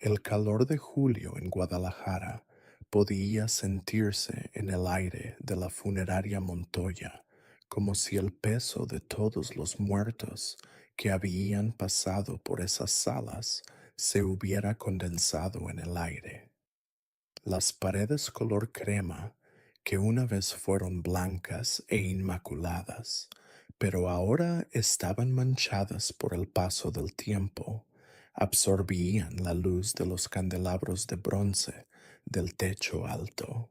El calor de julio en Guadalajara podía sentirse en el aire de la funeraria Montoya, como si el peso de todos los muertos que habían pasado por esas salas se hubiera condensado en el aire. Las paredes color crema, que una vez fueron blancas e inmaculadas, pero ahora estaban manchadas por el paso del tiempo, absorbían la luz de los candelabros de bronce del techo alto.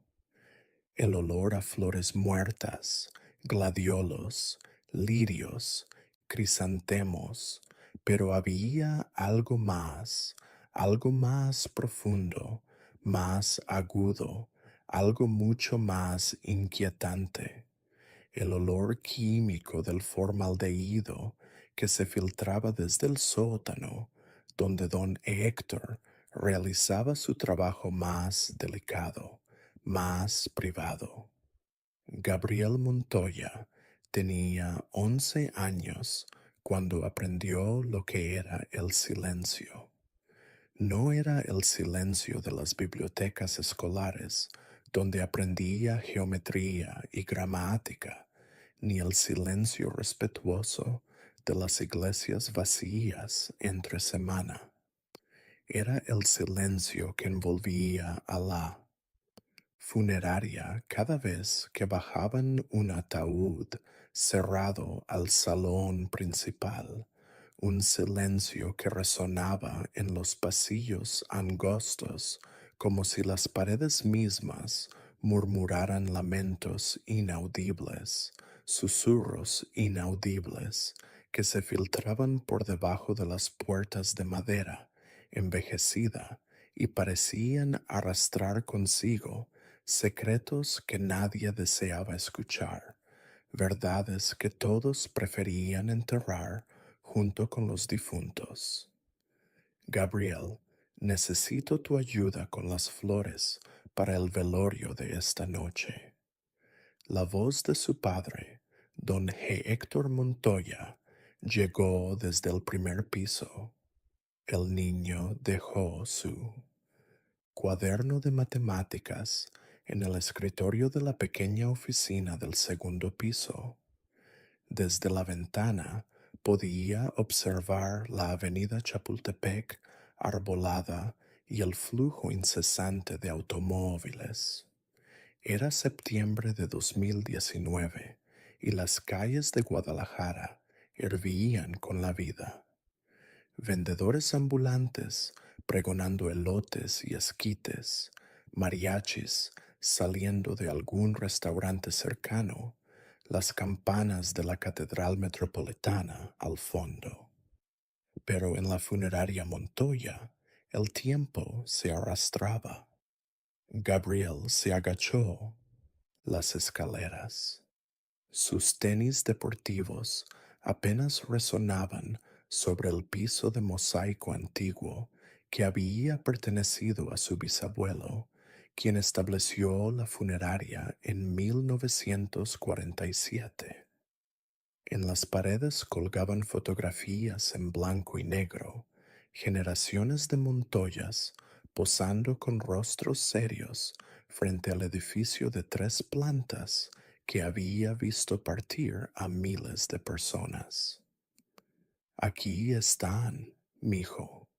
El olor a flores muertas, gladiolos, lirios, crisantemos, pero había algo más profundo, más agudo, algo mucho más inquietante. El olor químico del formaldehído que se filtraba desde el sótano donde don Héctor realizaba su trabajo más delicado, más privado. Gabriel Montoya tenía 11 años cuando aprendió lo que era el silencio. No era el silencio de las bibliotecas escolares, donde aprendía geometría y gramática, ni el silencio respetuoso de las iglesias vacías entre semana. Era el silencio que envolvía a la funeraria cada vez que bajaban un ataúd cerrado al salón principal, un silencio que resonaba en los pasillos angostos como si las paredes mismas murmuraran lamentos inaudibles, susurros inaudibles que se filtraban por debajo de las puertas de madera envejecida y parecían arrastrar consigo secretos que nadie deseaba escuchar, verdades que todos preferían enterrar junto con los difuntos. Gabriel, necesito tu ayuda con las flores para el velorio de esta noche. La voz de su padre, don G. Héctor Montoya, llegó desde el primer piso. El niño dejó su cuaderno de matemáticas en el escritorio de la pequeña oficina del segundo piso. Desde la ventana podía observar la avenida Chapultepec arbolada y el flujo incesante de automóviles. Era septiembre de 2019 y las calles de Guadalajara hervían con la vida. Vendedores ambulantes pregonando elotes y esquites, mariachis saliendo de algún restaurante cercano, las campanas de la Catedral Metropolitana al fondo. Pero en la funeraria Montoya el tiempo se arrastraba. Gabriel se agachó las escaleras. Sus tenis deportivos apenas resonaban sobre el piso de mosaico antiguo que había pertenecido a su bisabuelo, quien estableció la funeraria en 1947. En las paredes colgaban fotografías en blanco y negro, generaciones de Montoyas posando con rostros serios frente al edificio de 3 plantas que había visto partir a miles de personas. Aquí están, mijo.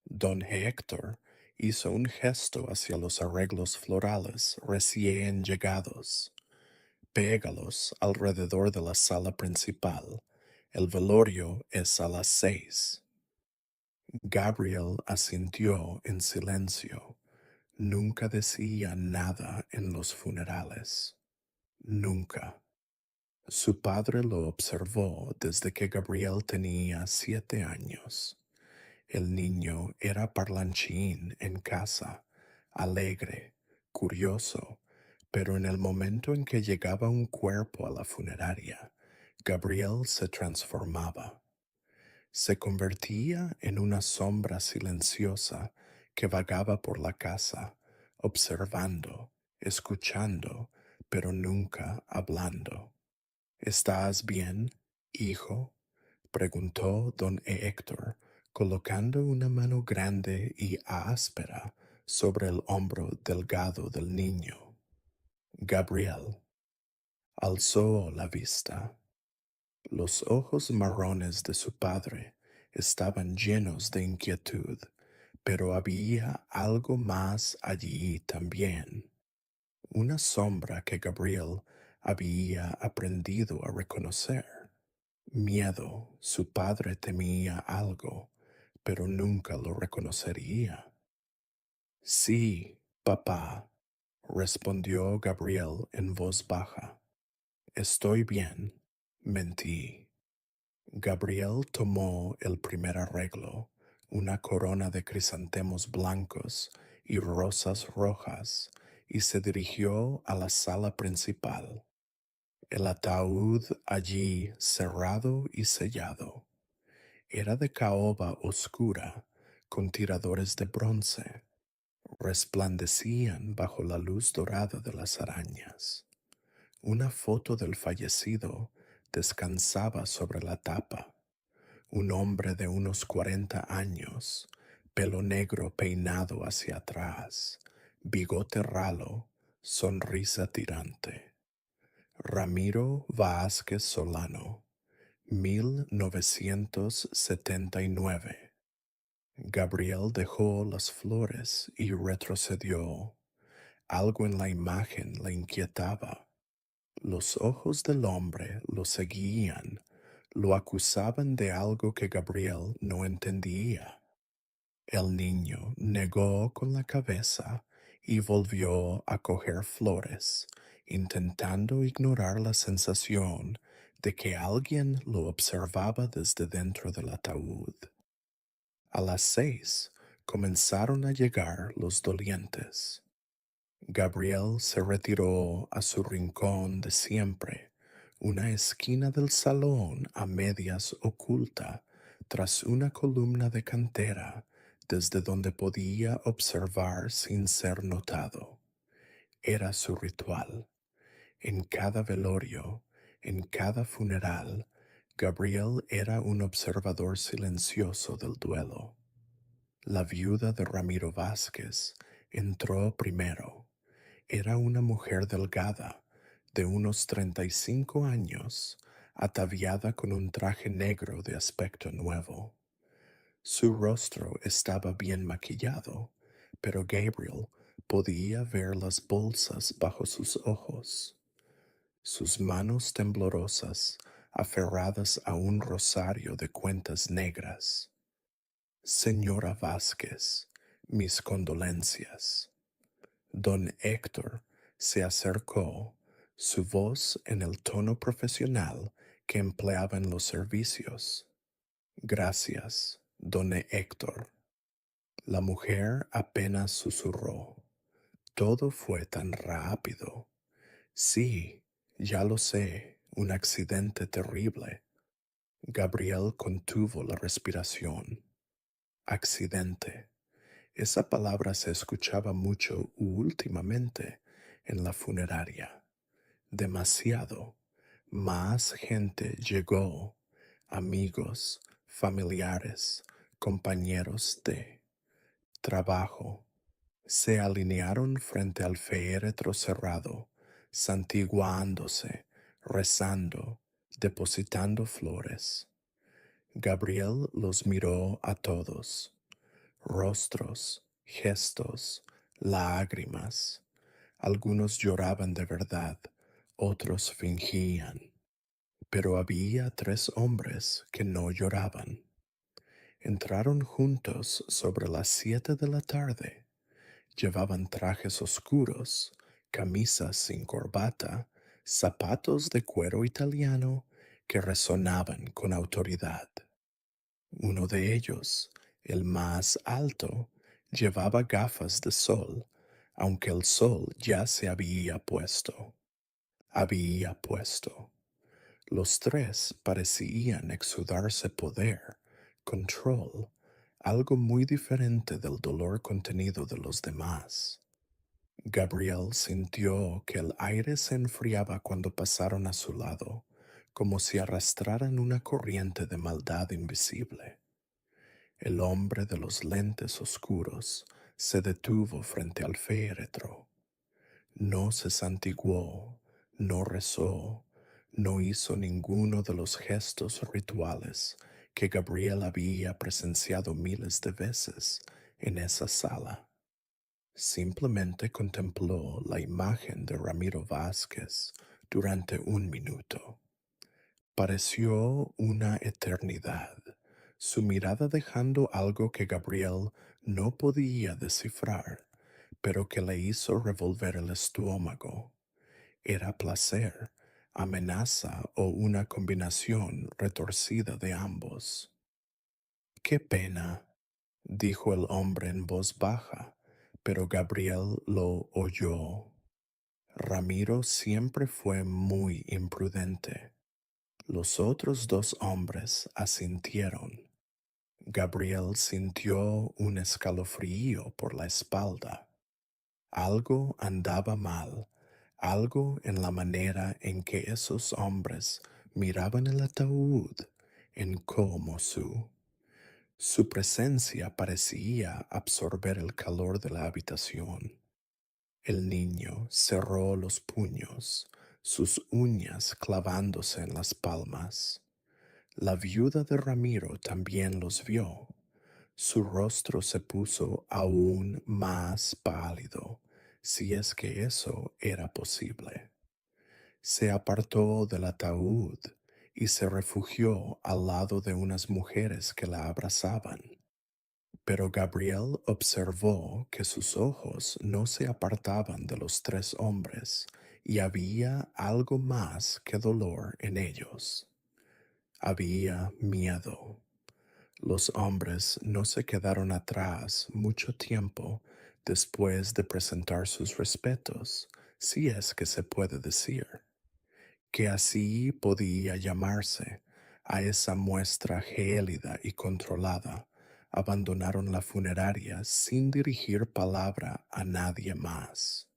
Don Héctor hizo un gesto hacia los arreglos florales recién llegados. Pégalos alrededor de la sala principal. El velorio es a las 6. Gabriel asintió en silencio. Nunca decía nada en los funerales. Nunca. Su padre lo observó desde que Gabriel tenía 7 años. El niño era parlanchín en casa, alegre, curioso, pero en el momento en que llegaba un cuerpo a la funeraria, Gabriel se transformaba. Se convertía en una sombra silenciosa que vagaba por la casa, observando, escuchando, pero nunca hablando. ¿Estás bien, hijo?, preguntó don Héctor colocando una mano grande y áspera sobre el hombro delgado del niño. Gabriel alzó la vista. Los ojos marrones de su padre estaban llenos de inquietud, pero había algo más allí también, una sombra que Gabriel había aprendido a reconocer. Miedo, su padre temía algo, pero nunca lo reconocería. Sí, papá, respondió Gabriel en voz baja. Estoy bien, mentí. Gabriel tomó el primer arreglo, una corona de crisantemos blancos y rosas rojas, y se dirigió a la sala principal. El ataúd allí cerrado y sellado. Era de caoba oscura, con tiradores de bronce. Resplandecían bajo la luz dorada de las arañas. Una foto del fallecido descansaba sobre la tapa. Un hombre de unos 40 años, pelo negro peinado hacia atrás, bigote ralo, sonrisa tirante. Ramiro Vázquez Solano, 1979. Gabriel dejó las flores y retrocedió. Algo en la imagen le inquietaba. Los ojos del hombre lo seguían, lo acusaban de algo que Gabriel no entendía. El niño negó con la cabeza y volvió a coger flores, intentando ignorar la sensación de que alguien lo observaba desde dentro del ataúd. A las 6 comenzaron a llegar los dolientes. Gabriel se retiró a su rincón de siempre, una esquina del salón a medias oculta tras una columna de cantera desde donde podía observar sin ser notado. Era su ritual. En cada velorio, en cada funeral, Gabriel era un observador silencioso del duelo. La viuda de Ramiro Vázquez entró primero. Era una mujer delgada, de unos 35 años, ataviada con un traje negro de aspecto nuevo. Su rostro estaba bien maquillado, pero Gabriel podía ver las bolsas bajo sus ojos. Sus manos temblorosas, aferradas a un rosario de cuentas negras. Señora Vázquez, mis condolencias. Don Héctor se acercó, su voz en el tono profesional que empleaba en los servicios. Gracias, don Héctor. La mujer apenas susurró. Todo fue tan rápido. Sí, ya lo sé, un accidente terrible. Gabriel contuvo la respiración. Accidente. Esa palabra se escuchaba mucho últimamente en la funeraria. Demasiado. Más gente llegó, amigos, familiares, compañeros de trabajo. Se alinearon frente al féretro cerrado, santiguándose, rezando, depositando flores. Gabriel los miró a todos. Rostros, gestos, lágrimas. Algunos lloraban de verdad, otros fingían. Pero había 3 hombres que no lloraban. Entraron juntos sobre las 7 de la tarde. Llevaban trajes oscuros, camisas sin corbata, zapatos de cuero italiano que resonaban con autoridad. Uno de ellos, el más alto, llevaba gafas de sol, aunque el sol ya se había puesto. Había puesto. Los 3 parecían exudarse poder, control, algo muy diferente del dolor contenido de los demás. Gabriel sintió que el aire se enfriaba cuando pasaron a su lado, como si arrastraran una corriente de maldad invisible. El hombre de los lentes oscuros se detuvo frente al féretro. No se santiguó, no rezó, no hizo ninguno de los gestos rituales que Gabriel había presenciado miles de veces en esa sala. Simplemente contempló la imagen de Ramiro Vázquez durante un minuto. Pareció una eternidad, su mirada dejando algo que Gabriel no podía descifrar, pero que le hizo revolver el estómago. ¿Era placer, amenaza o una combinación retorcida de ambos? ¡Qué pena!, dijo el hombre en voz baja, pero Gabriel lo oyó. Ramiro siempre fue muy imprudente. Los otros dos hombres asintieron. Gabriel sintió un escalofrío por la espalda. Algo andaba mal, algo en la manera en que esos hombres miraban el ataúd en Como Su presencia parecía absorber el calor de la habitación. El niño cerró los puños, sus uñas clavándose en las palmas. La viuda de Ramiro también los vio. Su rostro se puso aún más pálido, si es que eso era posible. Se apartó del ataúd y se refugió al lado de unas mujeres que la abrazaban. Pero Gabriel observó que sus ojos no se apartaban de los tres hombres y había algo más que dolor en ellos. Había miedo. Los hombres no se quedaron atrás mucho tiempo después de presentar sus respetos, si es que se puede decir, que así podía llamarse a esa muestra gélida y controlada. Abandonaron la funeraria sin dirigir palabra a nadie más.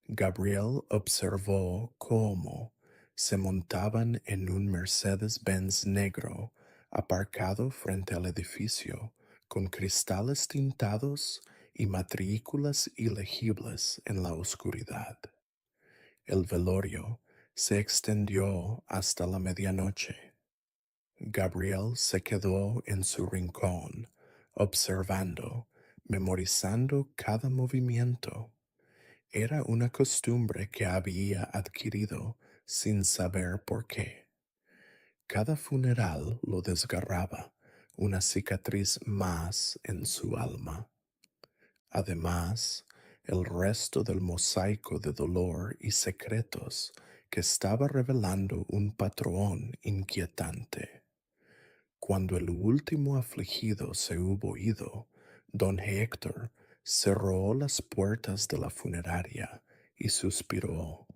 Gabriel observó cómo se montaban en un Mercedes-Benz negro aparcado frente al edificio, con cristales tintados y matrículas ilegibles en la oscuridad. El velorio se extendió hasta la medianoche. Gabriel se quedó en su rincón, observando, memorizando cada movimiento. Era una costumbre que había adquirido sin saber por qué. Cada funeral lo desgarraba, una cicatriz más en su alma. Además, el resto del mosaico de dolor y secretos que estaba revelando un patrón inquietante. Cuando el último afligido se hubo ido, don Héctor cerró las puertas de la funeraria y suspiró.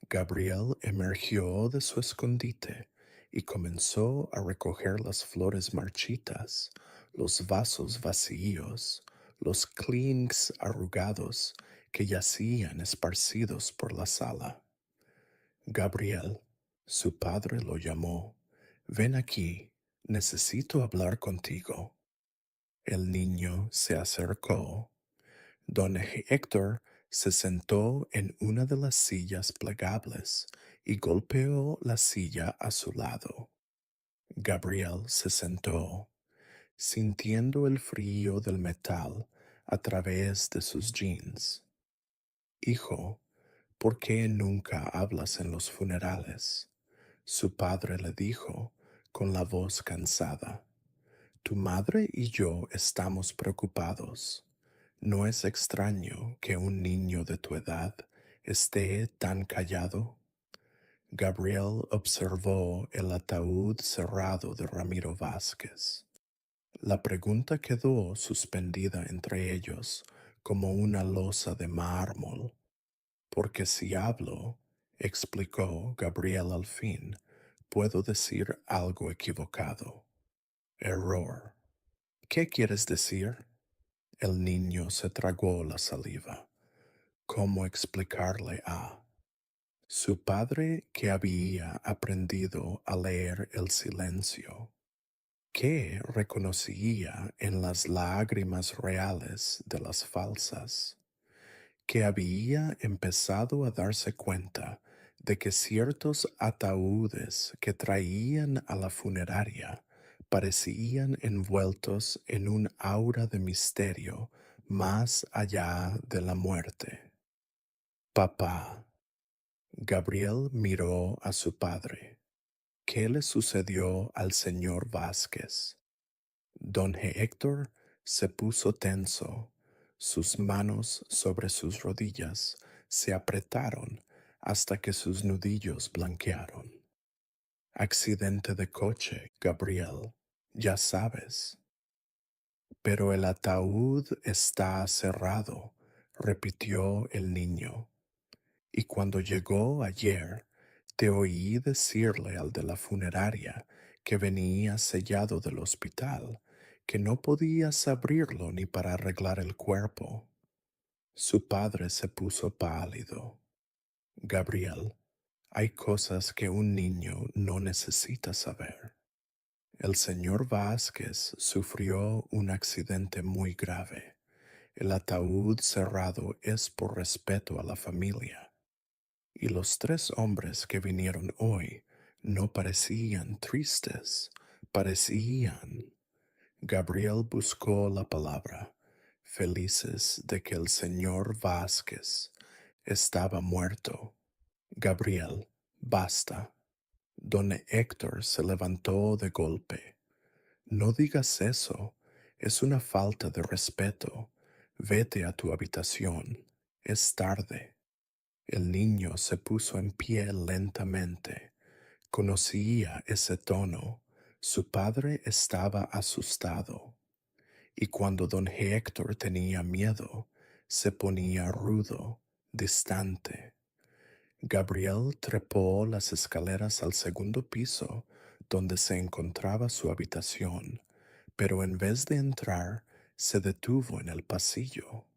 Gabriel emergió de su escondite y comenzó a recoger las flores marchitas, los vasos vacíos, los clinks arrugados que yacían esparcidos por la sala. Gabriel, su padre lo llamó. Ven aquí, necesito hablar contigo. El niño se acercó. Don Héctor se sentó en una de las sillas plegables y golpeó la silla a su lado. Gabriel se sentó, sintiendo el frío del metal a través de sus jeans. Hijo, ¿por qué nunca hablas en los funerales? Su padre le dijo con la voz cansada. Tu madre y yo estamos preocupados. ¿No es extraño que un niño de tu edad esté tan callado? Gabriel observó el ataúd cerrado de Ramiro Vázquez. La pregunta quedó suspendida entre ellos como una losa de mármol. Porque si hablo, explicó Gabriel al fin, puedo decir algo equivocado. Error. ¿Qué quieres decir? El niño se tragó la saliva. ¿Cómo explicarle a su padre que había aprendido a leer el silencio? que reconocía en las lágrimas reales de las falsas, que había empezado a darse cuenta de que ciertos ataúdes que traían a la funeraria parecían envueltos en un aura de misterio más allá de la muerte. Papá. Gabriel miró a su padre. ¿Qué le sucedió al señor Vázquez? Don Héctor se puso tenso. Sus manos sobre sus rodillas se apretaron hasta que sus nudillos blanquearon. Accidente de coche, Gabriel, ya sabes. Pero el ataúd está cerrado, repitió el niño. Y cuando llegó ayer, te oí decirle al de la funeraria que venía sellado del hospital, que no podías abrirlo ni para arreglar el cuerpo. Su padre se puso pálido. Gabriel, hay cosas que un niño no necesita saber. El señor Vázquez sufrió un accidente muy grave. El ataúd cerrado es por respeto a la familia. Y los tres hombres que vinieron hoy no parecían tristes, parecían. Gabriel buscó la palabra, felices de que el señor Vázquez estaba muerto. Gabriel, basta. Don Héctor se levantó de golpe. No digas eso, es una falta de respeto. Vete a tu habitación, es tarde. El niño se puso en pie lentamente. Conocía ese tono. Su padre estaba asustado. Y cuando don Héctor tenía miedo, se ponía rudo, distante. Gabriel trepó las escaleras al segundo piso, donde se encontraba su habitación, pero en vez de entrar, se detuvo en el pasillo.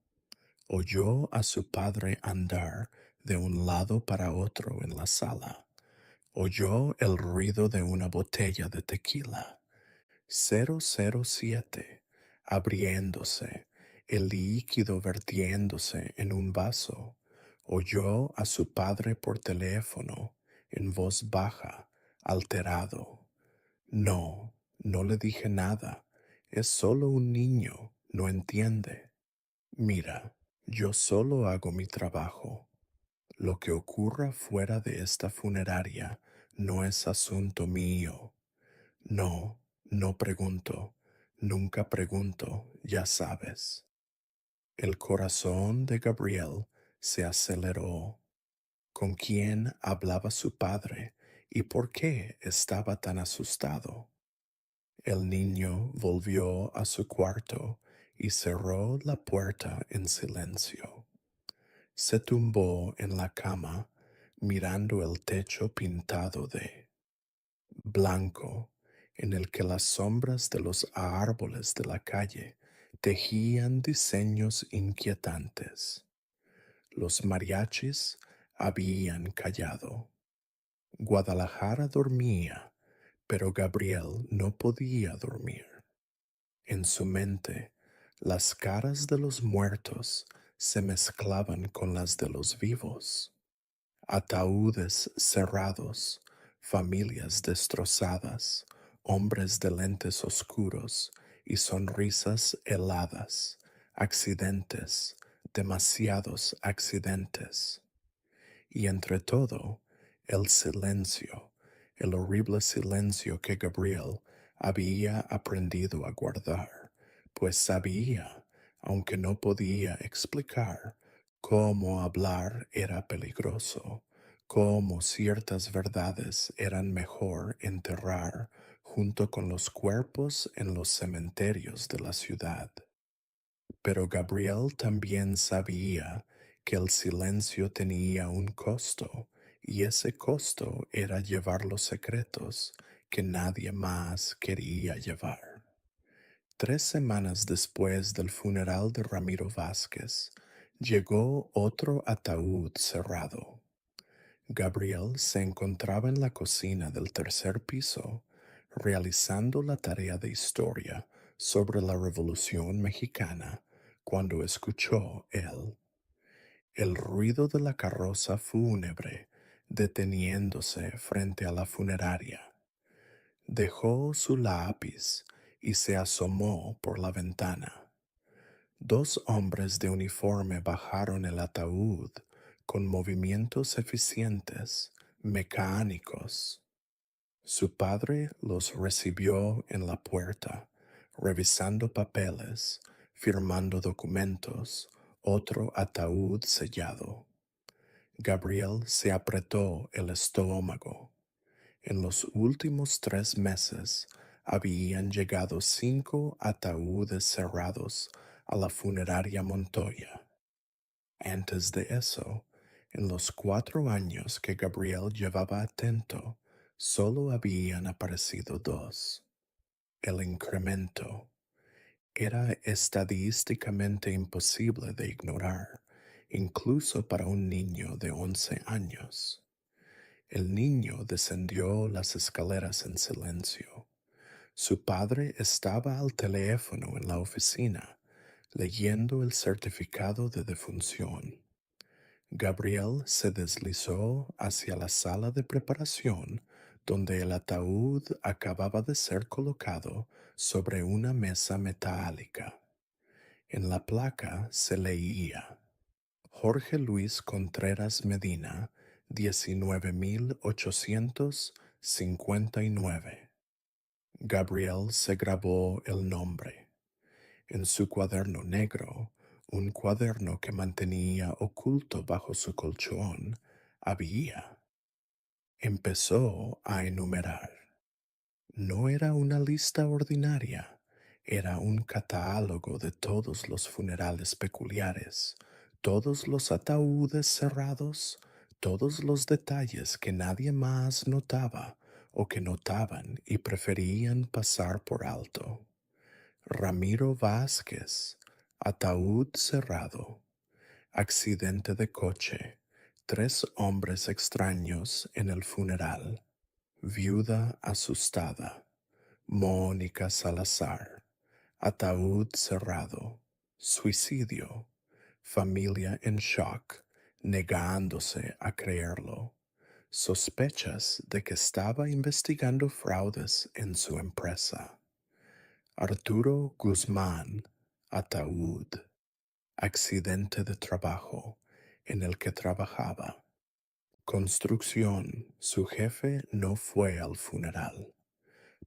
Oyó a su padre andar de un lado para otro en la sala. Oyó el ruido de una botella de tequila. 007 abriéndose, el líquido vertiéndose en un vaso. Oyó a su padre por teléfono, en voz baja, alterado. No, no le dije nada. Es solo un niño, no entiende. Mira, yo solo hago mi trabajo. Lo que ocurra fuera de esta funeraria no es asunto mío. No, no pregunto, nunca pregunto, ya sabes. El corazón de Gabriel se aceleró. ¿Con quién hablaba su padre y por qué estaba tan asustado? El niño volvió a su cuarto y cerró la puerta en silencio. Se tumbó en la cama, mirando el techo pintado de blanco, en el que las sombras de los árboles de la calle tejían diseños inquietantes. Los mariachis habían callado. Guadalajara dormía, pero Gabriel no podía dormir. En su mente, las caras de los muertos se mezclaban con las de los vivos. Ataúdes cerrados, familias destrozadas, hombres de lentes oscuros y sonrisas heladas, accidentes, demasiados accidentes. Y entre todo, el silencio, el horrible silencio que Gabriel había aprendido a guardar, pues sabía, aunque no podía explicar, cómo hablar era peligroso, cómo ciertas verdades eran mejor enterrar junto con los cuerpos en los cementerios de la ciudad. Pero Gabriel también sabía que el silencio tenía un costo, y ese costo era llevar los secretos que nadie más quería llevar. 3 semanas después del funeral de Ramiro Vázquez, llegó otro ataúd cerrado. Gabriel se encontraba en la cocina del tercer piso, realizando la tarea de historia sobre la Revolución Mexicana, cuando escuchó el ruido de la carroza fúnebre deteniéndose frente a la funeraria. Dejó su lápiz y se asomó por la ventana. Dos hombres de uniforme bajaron el ataúd con movimientos eficientes, mecánicos. Su padre los recibió en la puerta, revisando papeles, firmando documentos, otro ataúd sellado. Gabriel se apretó el estómago. En los últimos 3 meses habían llegado 5 ataúdes cerrados a la funeraria Montoya. Antes de eso, en los 4 años que Gabriel llevaba atento, solo habían aparecido 2. El incremento era estadísticamente imposible de ignorar, incluso para un niño de 11 años. El niño descendió las escaleras en silencio. Su padre estaba al teléfono en la oficina, leyendo el certificado de defunción. Gabriel se deslizó hacia la sala de preparación, donde el ataúd acababa de ser colocado sobre una mesa metálica. En la placa se leía: Jorge Luis Contreras Medina, 19.859. Gabriel se grabó el nombre. En su cuaderno negro, un cuaderno que mantenía oculto bajo su colchón, había. Empezó a enumerar. No era una lista ordinaria, era un catálogo de todos los funerales peculiares, todos los ataúdes cerrados, todos los detalles que nadie más notaba o que notaban y preferían pasar por alto. Ramiro Vázquez, ataúd cerrado, accidente de coche, 3 hombres extraños en el funeral, viuda asustada, Mónica Salazar, ataúd cerrado, suicidio, familia en shock, negándose a creerlo, sospechas de que estaba investigando fraudes en su empresa. Arturo Guzmán, ataúd, accidente de trabajo en el que trabajaba. Construcción, su jefe no fue al funeral.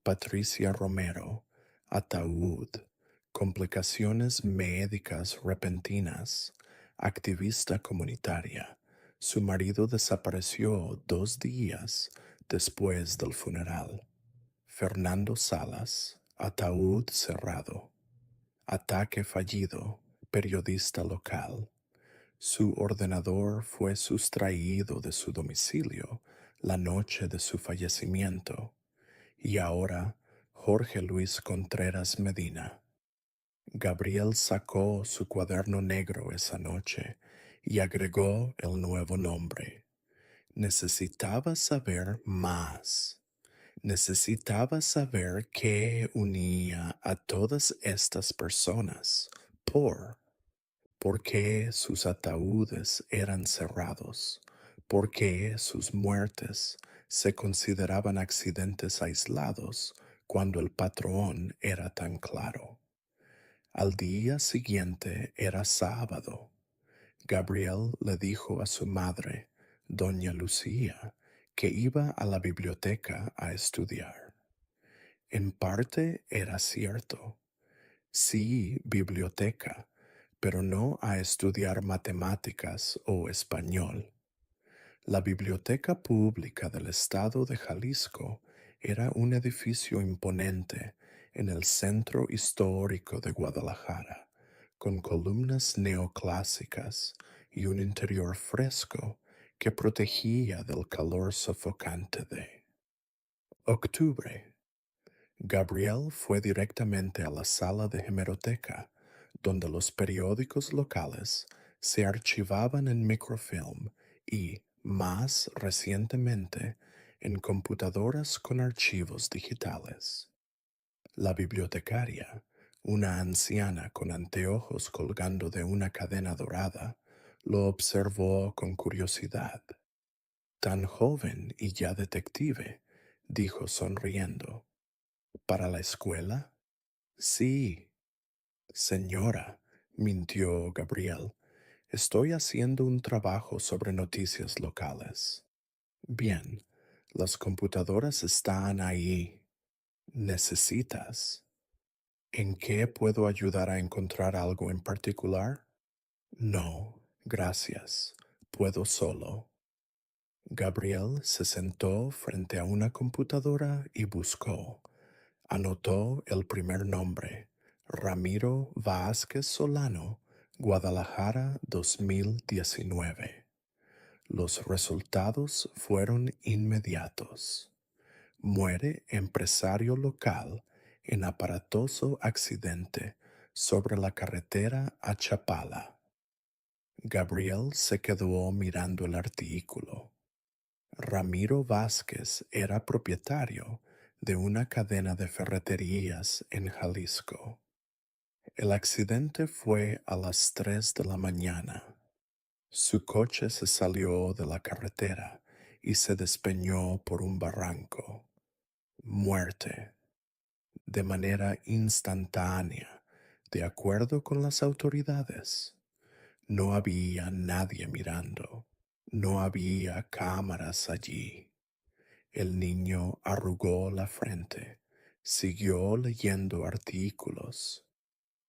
Patricia Romero, ataúd, complicaciones médicas repentinas, activista comunitaria. Su marido desapareció 2 días después del funeral. Fernando Salas, ataúd cerrado. Ataque fallido, periodista local. Su ordenador fue sustraído de su domicilio la noche de su fallecimiento. Y ahora, Jorge Luis Contreras Medina. Gabriel sacó su cuaderno negro esa noche y agregó el nuevo nombre. Necesitaba saber más. Necesitaba saber qué unía a todas estas personas. ¿Por qué sus ataúdes eran cerrados? ¿Por qué sus muertes se consideraban accidentes aislados cuando el patrón era tan claro? Al día siguiente era sábado. Gabriel le dijo a su madre, doña Lucía, que iba a la biblioteca a estudiar. En parte era cierto. Sí, biblioteca, pero no a estudiar matemáticas o español. La Biblioteca Pública del Estado de Jalisco era un edificio imponente en el centro histórico de Guadalajara, con columnas neoclásicas y un interior fresco que protegía del calor sofocante de octubre. Gabriel fue directamente a la sala de hemeroteca, donde los periódicos locales se archivaban en microfilm y, más recientemente, en computadoras con archivos digitales. La bibliotecaria, una anciana con anteojos colgando de una cadena dorada, lo observó con curiosidad. Tan joven y ya detective, dijo sonriendo. ¿Para la escuela? Sí, señora, mintió Gabriel. Estoy haciendo un trabajo sobre noticias locales. Bien, las computadoras están ahí. ¿Necesitas? ¿En qué puedo ayudar a encontrar algo en particular? No, gracias. Puedo solo. Gabriel se sentó frente a una computadora y buscó. Anotó el primer nombre, Ramiro Vázquez Solano, Guadalajara 2019. Los resultados fueron inmediatos. Muere empresario local en aparatoso accidente sobre la carretera a Chapala. Gabriel se quedó mirando el artículo. Ramiro Vázquez era propietario de una cadena de ferreterías en Jalisco. El accidente fue a las 3 de la mañana. Su coche se salió de la carretera y se despeñó por un barranco. Muerte. De manera instantánea, de acuerdo con las autoridades. No había nadie mirando. No había cámaras allí. El niño arrugó la frente, siguió leyendo artículos.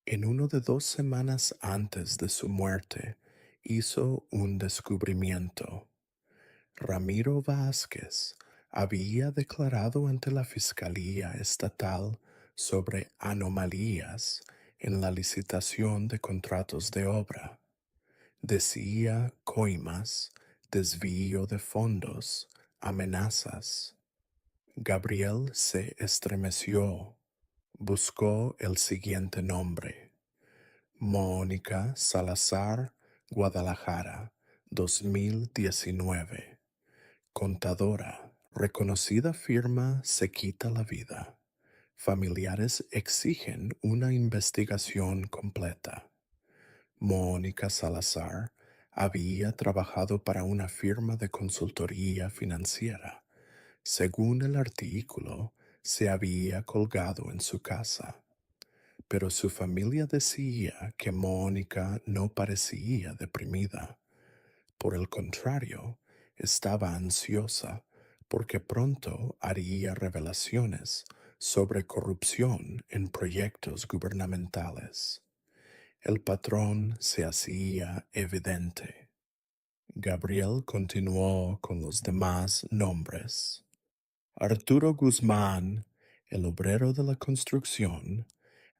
En uno de 2 semanas antes de su muerte, hizo un descubrimiento. Ramiro Vázquez había declarado ante la Fiscalía Estatal sobre anomalías en la licitación de contratos de obra. Decía coimas, desvío de fondos, amenazas. Gabriel se estremeció. Buscó el siguiente nombre. Mónica Salazar, Guadalajara, 2019. Contadora. Reconocida firma se quita la vida. Familiares exigen una investigación completa. Mónica Salazar había trabajado para una firma de consultoría financiera. Según el artículo, se había colgado en su casa, pero su familia decía que Mónica no parecía deprimida. Por el contrario, estaba ansiosa porque pronto haría revelaciones sobre corrupción en proyectos gubernamentales. El patrón se hacía evidente. Gabriel continuó con los demás nombres. Arturo Guzmán, el obrero de la construcción,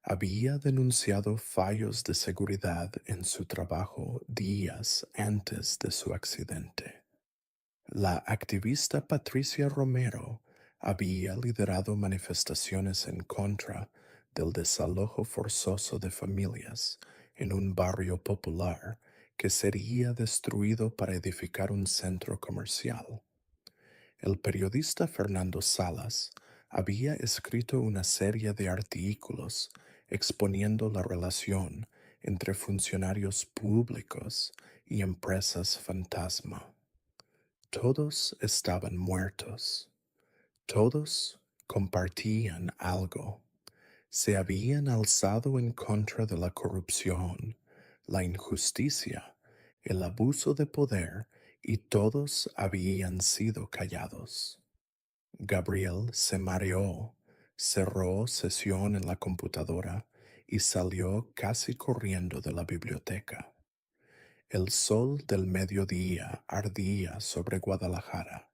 había denunciado fallos de seguridad en su trabajo días antes de su accidente. La activista Patricia Romero había liderado manifestaciones en contra del desalojo forzoso de familias en un barrio popular que sería destruido para edificar un centro comercial. El periodista Fernando Salas había escrito una serie de artículos exponiendo la relación entre funcionarios públicos y empresas fantasma. Todos estaban muertos. Todos compartían algo. Se habían alzado en contra de la corrupción, la injusticia, el abuso de poder y todos habían sido callados. Gabriel se mareó, cerró sesión en la computadora y salió casi corriendo de la biblioteca. El sol del mediodía ardía sobre Guadalajara,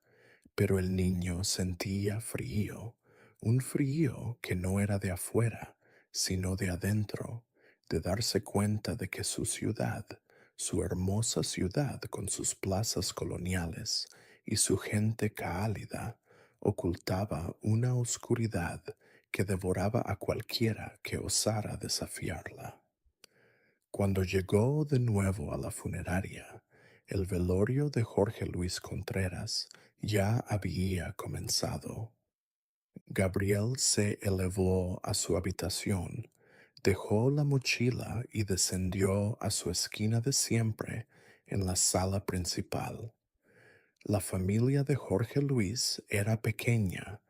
pero el niño sentía frío, un frío que no era de afuera, sino de adentro, de darse cuenta de que su ciudad, su hermosa ciudad con sus plazas coloniales y su gente cálida, ocultaba una oscuridad que devoraba a cualquiera que osara desafiarla. Cuando llegó de nuevo a la funeraria, el velorio de Jorge Luis Contreras ya había comenzado. Gabriel se elevó a su habitación, dejó la mochila y descendió a su esquina de siempre en la sala principal. La familia de Jorge Luis era pequeña,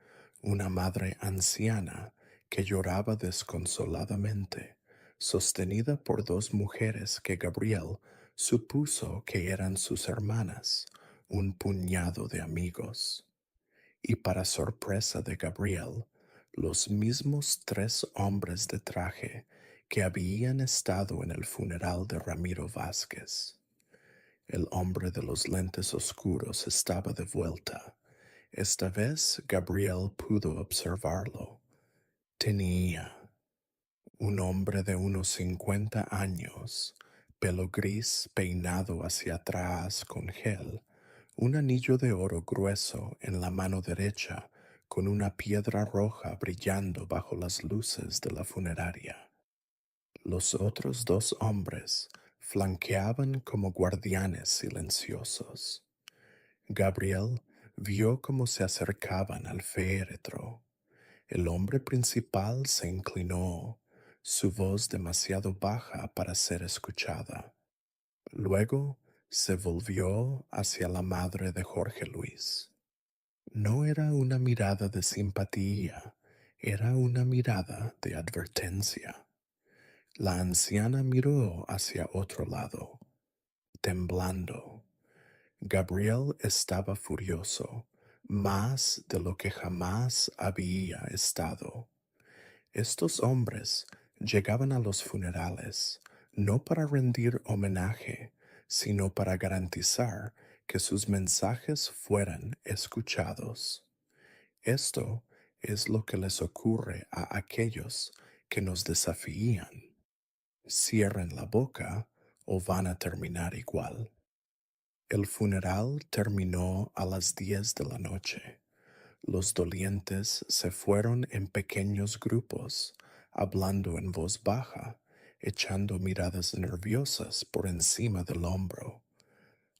una madre anciana que lloraba desconsoladamente, sostenida por dos mujeres que Gabriel supuso que eran sus hermanas, un puñado de amigos. Y para sorpresa de Gabriel, los mismos tres hombres de traje que habían estado en el funeral de Ramiro Vázquez. El hombre de los lentes oscuros estaba de vuelta. Esta vez Gabriel pudo observarlo. Tenía un hombre de unos 50 años, pelo gris peinado hacia atrás con gel, un anillo de oro grueso en la mano derecha con una piedra roja brillando bajo las luces de la funeraria. Los otros dos hombres flanqueaban como guardianes silenciosos. Gabriel vio cómo se acercaban al féretro. El hombre principal se inclinó, su voz demasiado baja para ser escuchada. Luego se volvió hacia la madre de Jorge Luis. No era una mirada de simpatía, era una mirada de advertencia. La anciana miró hacia otro lado, temblando. Gabriel estaba furioso, más de lo que jamás había estado. Estos hombres llegaban a los funerales no para rendir homenaje, sino para garantizar que sus mensajes fueran escuchados. Esto es lo que les ocurre a aquellos que nos desafían. Cierren la boca o van a terminar igual. El funeral terminó a las 10 de la noche. Los dolientes se fueron en pequeños grupos, hablando en voz baja, echando miradas nerviosas por encima del hombro.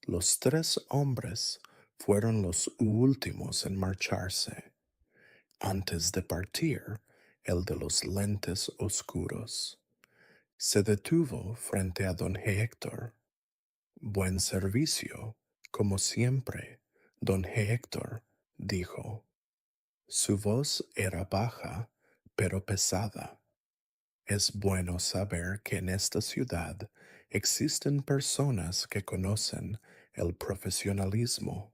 Los tres hombres fueron los últimos en marcharse. Antes de partir, el de los lentes oscuros se detuvo frente a don Héctor. Buen servicio, como siempre, don Héctor, dijo. Su voz era baja, pero pesada. Es bueno saber que en esta ciudad existen personas que conocen el profesionalismo.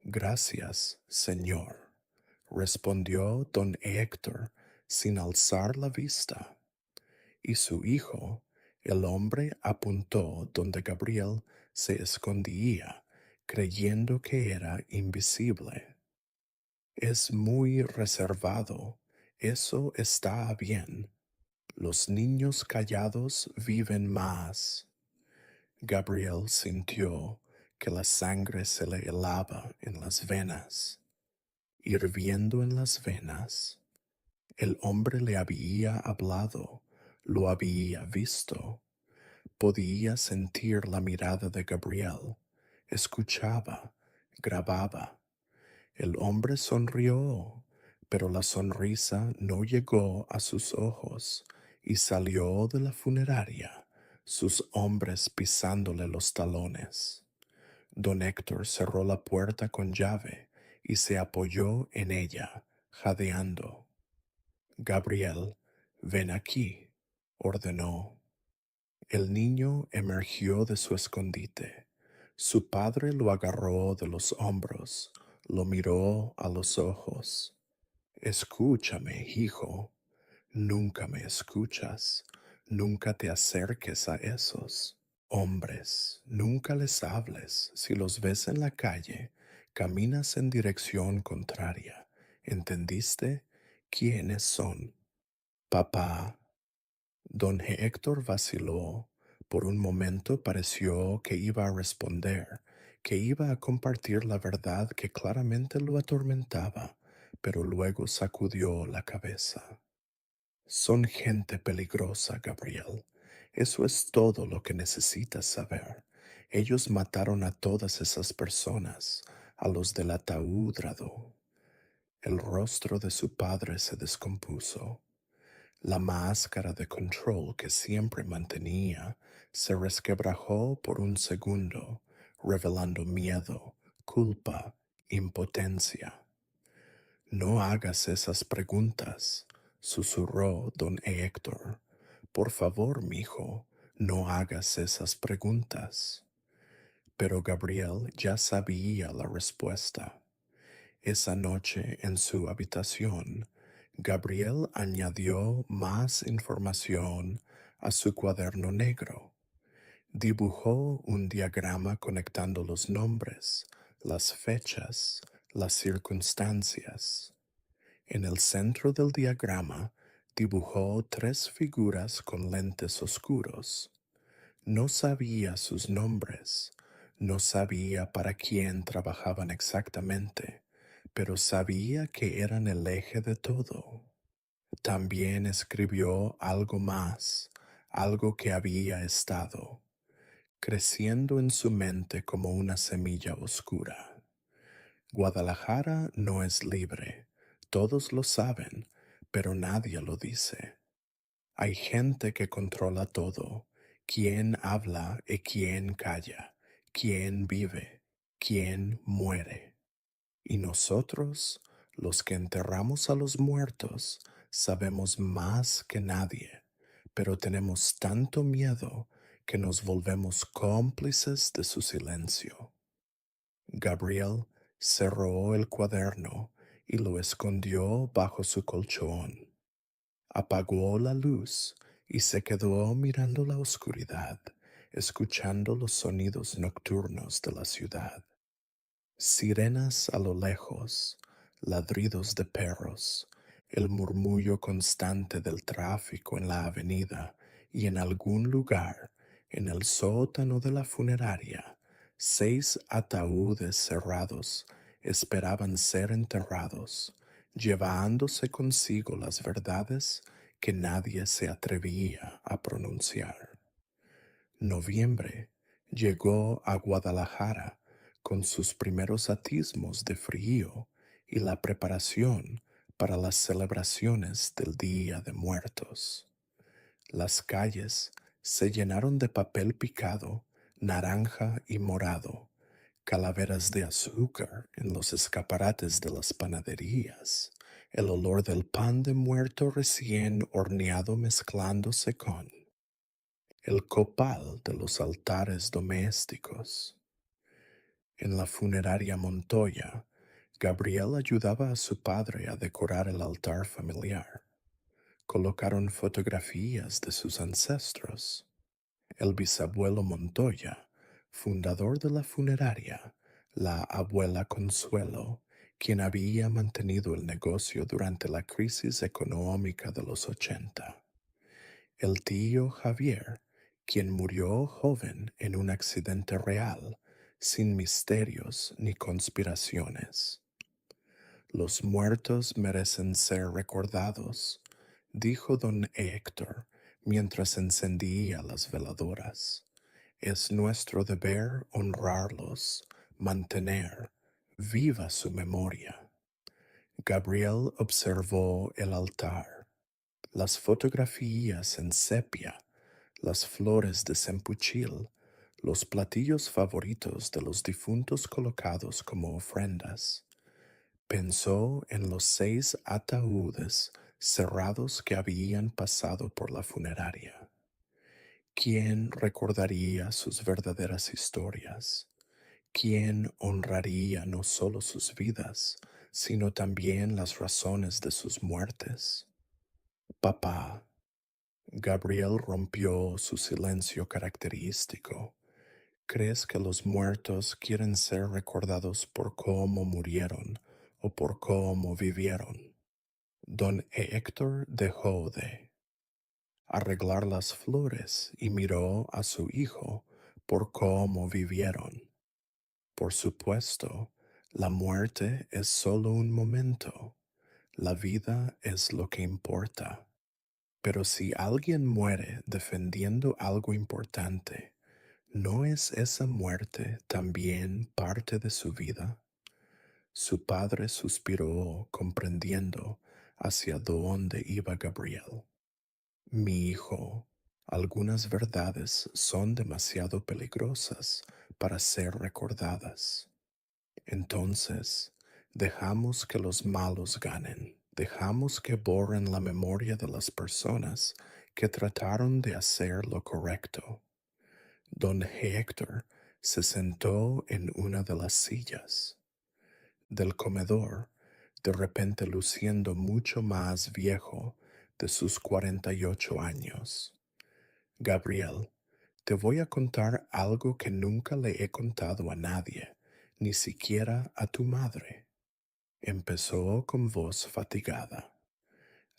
Gracias, señor, respondió don Héctor sin alzar la vista. Y su hijo, el hombre, apuntó donde Gabriel se escondía, creyendo que era invisible. Es muy reservado, eso está bien. Los niños callados viven más. Gabriel sintió que la sangre se le helaba en las venas, hirviendo en las venas. El hombre le había hablado, lo había visto. Podía sentir la mirada de Gabriel. Escuchaba, grababa. El hombre sonrió, pero la sonrisa no llegó a sus ojos y salió de la funeraria, sus hombres pisándole los talones. Don Héctor cerró la puerta con llave y se apoyó en ella, jadeando. Gabriel, ven aquí, ordenó. El niño emergió de su escondite. Su padre lo agarró de los hombros, lo miró a los ojos. Escúchame, hijo. Nunca me escuchas. Nunca te acerques a esos hombres. Nunca les hables. Si los ves en la calle, caminas en dirección contraria. ¿Entendiste? ¿Quiénes son? Papá. Don Héctor vaciló. Por un momento pareció que iba a responder, que iba a compartir la verdad que claramente lo atormentaba, pero luego sacudió la cabeza. Son gente peligrosa, Gabriel. Eso es todo lo que necesitas saber. Ellos mataron a todas esas personas, a los del ataúdrado. El rostro de su padre se descompuso. La máscara de control que siempre mantenía se resquebrajó por un segundo, revelando miedo, culpa, impotencia. No hagas esas preguntas, susurró don Héctor. Por favor, mijo, no hagas esas preguntas. Pero Gabriel ya sabía la respuesta. Esa noche en su habitación, Gabriel añadió más información a su cuaderno negro. Dibujó un diagrama conectando los nombres, las fechas, las circunstancias. En el centro del diagrama dibujó tres figuras con lentes oscuros. No sabía sus nombres, no sabía para quién trabajaban exactamente, pero sabía que eran el eje de todo. También escribió algo más, algo que había estado creciendo en su mente como una semilla oscura. Guadalajara no es libre, todos lo saben, pero nadie lo dice. Hay gente que controla todo, quién habla y quién calla, quién vive, quién muere. Y nosotros, los que enterramos a los muertos, sabemos más que nadie, pero tenemos tanto miedo que nos volvemos cómplices de su silencio. Gabriel cerró el cuaderno y lo escondió bajo su colchón. Apagó la luz y se quedó mirando la oscuridad, escuchando los sonidos nocturnos de la ciudad. Sirenas a lo lejos, ladridos de perros, el murmullo constante del tráfico en la avenida y en algún lugar, en el sótano de la funeraria, 6 ataúdes cerrados esperaban ser enterrados, llevándose consigo las verdades que nadie se atrevía a pronunciar. Noviembre llegó a Guadalajara con sus primeros atismos de frío y la preparación para las celebraciones del Día de Muertos. Las calles se llenaron de papel picado, naranja y morado, calaveras de azúcar en los escaparates de las panaderías, el olor del pan de muerto recién horneado mezclándose con el copal de los altares domésticos. En la funeraria Montoya, Gabriel ayudaba a su padre a decorar el altar familiar. Colocaron fotografías de sus ancestros. El bisabuelo Montoya, fundador de la funeraria, la abuela Consuelo, quien había mantenido el negocio durante la crisis económica de los 80. El tío Javier, quien murió joven en un accidente real, sin misterios ni conspiraciones. Los muertos merecen ser recordados, dijo don Héctor mientras encendía las veladoras. Es nuestro deber honrarlos, mantener viva su memoria. Gabriel observó el altar, las fotografías en sepia, las flores de cempuchil, los platillos favoritos de los difuntos colocados como ofrendas. Pensó en los 6 ataúdes cerrados que habían pasado por la funeraria. ¿Quién recordaría sus verdaderas historias? ¿Quién honraría no solo sus vidas, sino también las razones de sus muertes? Papá. Gabriel rompió su silencio característico. ¿Crees que los muertos quieren ser recordados por cómo murieron o por cómo vivieron? Don Héctor dejó de arreglar las flores y miró a su hijo por cómo vivieron. Por supuesto, la muerte es solo un momento. La vida es lo que importa. Pero si alguien muere defendiendo algo importante, ¿no es esa muerte también parte de su vida? Su padre suspiró, comprendiendo hacia dónde iba Gabriel. Mi hijo, algunas verdades son demasiado peligrosas para ser recordadas. Entonces, dejamos que los malos ganen. Dejamos que borren la memoria de las personas que trataron de hacer lo correcto. Don Héctor se sentó en una de las sillas del comedor, de repente luciendo mucho más viejo de sus 48 años. Gabriel, te voy a contar algo que nunca le he contado a nadie, ni siquiera a tu madre. Empezó con voz fatigada.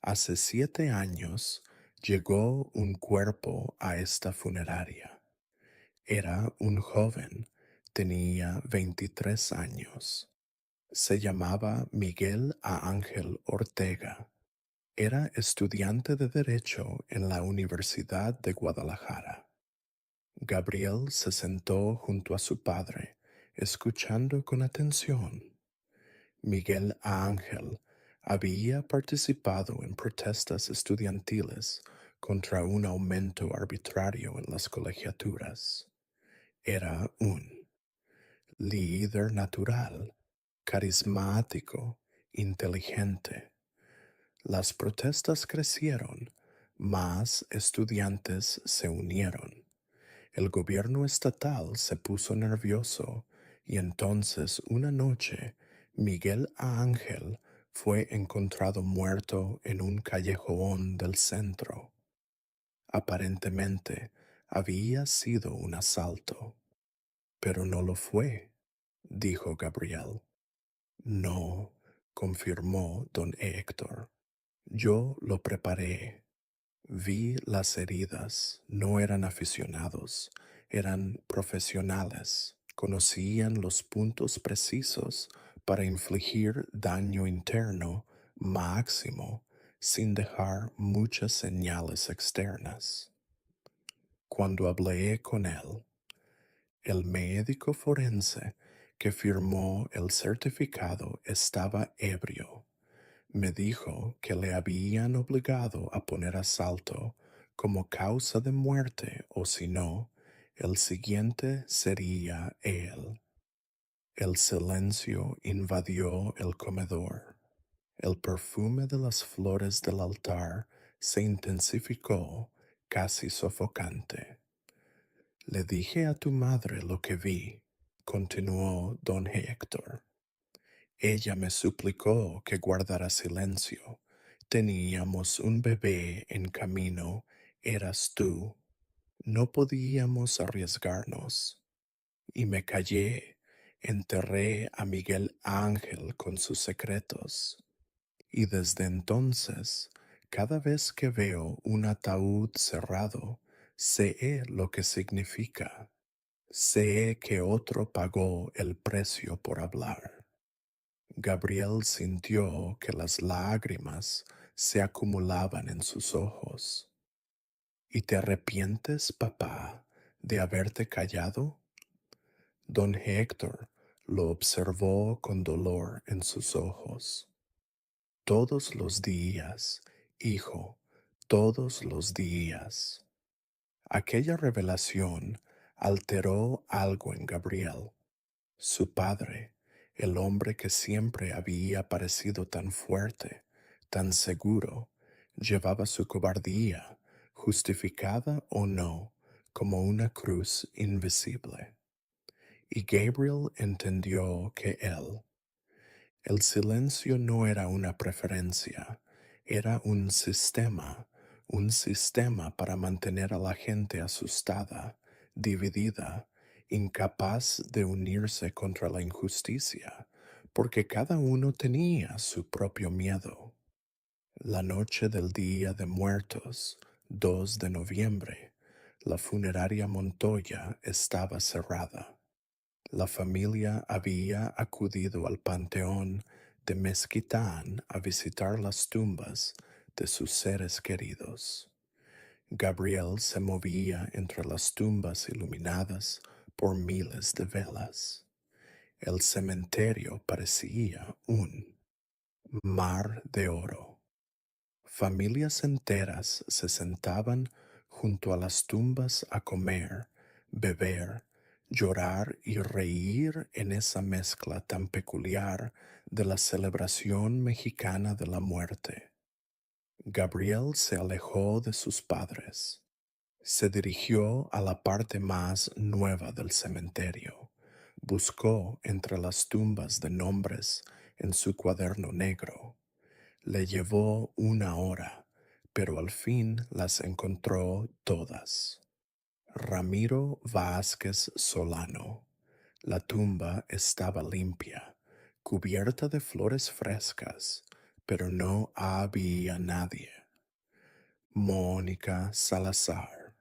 Hace 7 años llegó un cuerpo a esta funeraria. Era un joven, tenía 23 años. Se llamaba Miguel A. Ángel Ortega. Era estudiante de Derecho en la Universidad de Guadalajara. Gabriel se sentó junto a su padre, escuchando con atención. Miguel Ángel había participado en protestas estudiantiles contra un aumento arbitrario en las colegiaturas. Era un líder natural, carismático, inteligente. Las protestas crecieron, más estudiantes se unieron. El gobierno estatal se puso nervioso y entonces una noche Miguel Ángel fue encontrado muerto en un callejón del centro. Aparentemente había sido un asalto, pero no lo fue, dijo Gabriel. No, confirmó don Héctor. Yo lo preparé. Vi las heridas, no eran aficionados, eran profesionales. Conocían los puntos precisos para infligir daño interno máximo sin dejar muchas señales externas. Cuando hablé con él, el médico forense que firmó el certificado estaba ebrio. Me dijo que le habían obligado a poner asalto como causa de muerte o si no, el siguiente sería él. El silencio invadió el comedor. El perfume de las flores del altar se intensificó, casi sofocante. Le dije a tu madre lo que vi, continuó don Héctor. Ella me suplicó que guardara silencio. Teníamos un bebé en camino, eras tú. No podíamos arriesgarnos. Y me callé, enterré a Miguel Ángel con sus secretos. Y desde entonces, cada vez que veo un ataúd cerrado, sé lo que significa. Sé que otro pagó el precio por hablar. Gabriel sintió que las lágrimas se acumulaban en sus ojos. ¿Y te arrepientes, papá, de haberte callado? Don Héctor lo observó con dolor en sus ojos. Todos los días, hijo, todos los días. Aquella revelación alteró algo en Gabriel. Su padre, el hombre que siempre había parecido tan fuerte, tan seguro, llevaba su cobardía, justificada o no, como una cruz invisible. Y Gabriel entendió que el silencio no era una preferencia, era un sistema para mantener a la gente asustada, dividida, incapaz de unirse contra la injusticia, porque cada uno tenía su propio miedo. La noche del Día de Muertos, 2 de noviembre, la funeraria Montoya estaba cerrada. La familia había acudido al panteón de Mezquitán a visitar las tumbas de sus seres queridos. Gabriel se movía entre las tumbas iluminadas por miles de velas. El cementerio parecía un mar de oro. Familias enteras se sentaban junto a las tumbas a comer, beber, llorar y reír en esa mezcla tan peculiar de la celebración mexicana de la muerte. Gabriel se alejó de sus padres. Se dirigió a la parte más nueva del cementerio. Buscó entre las tumbas de nombres en su cuaderno negro. Le llevó una hora, pero al fin las encontró todas. Ramiro Vázquez Solano. La tumba estaba limpia, cubierta de flores frescas, pero no había nadie. Mónica Salazar.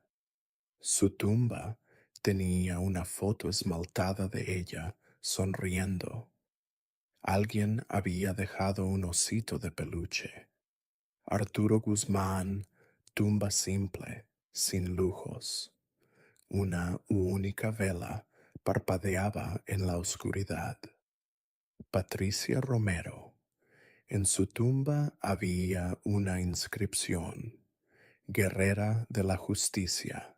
Su tumba tenía una foto esmaltada de ella sonriendo. Alguien había dejado un osito de peluche. Arturo Guzmán, tumba simple, sin lujos. Una única vela parpadeaba en la oscuridad. Patricia Romero. En su tumba había una inscripción: Guerrera de la Justicia.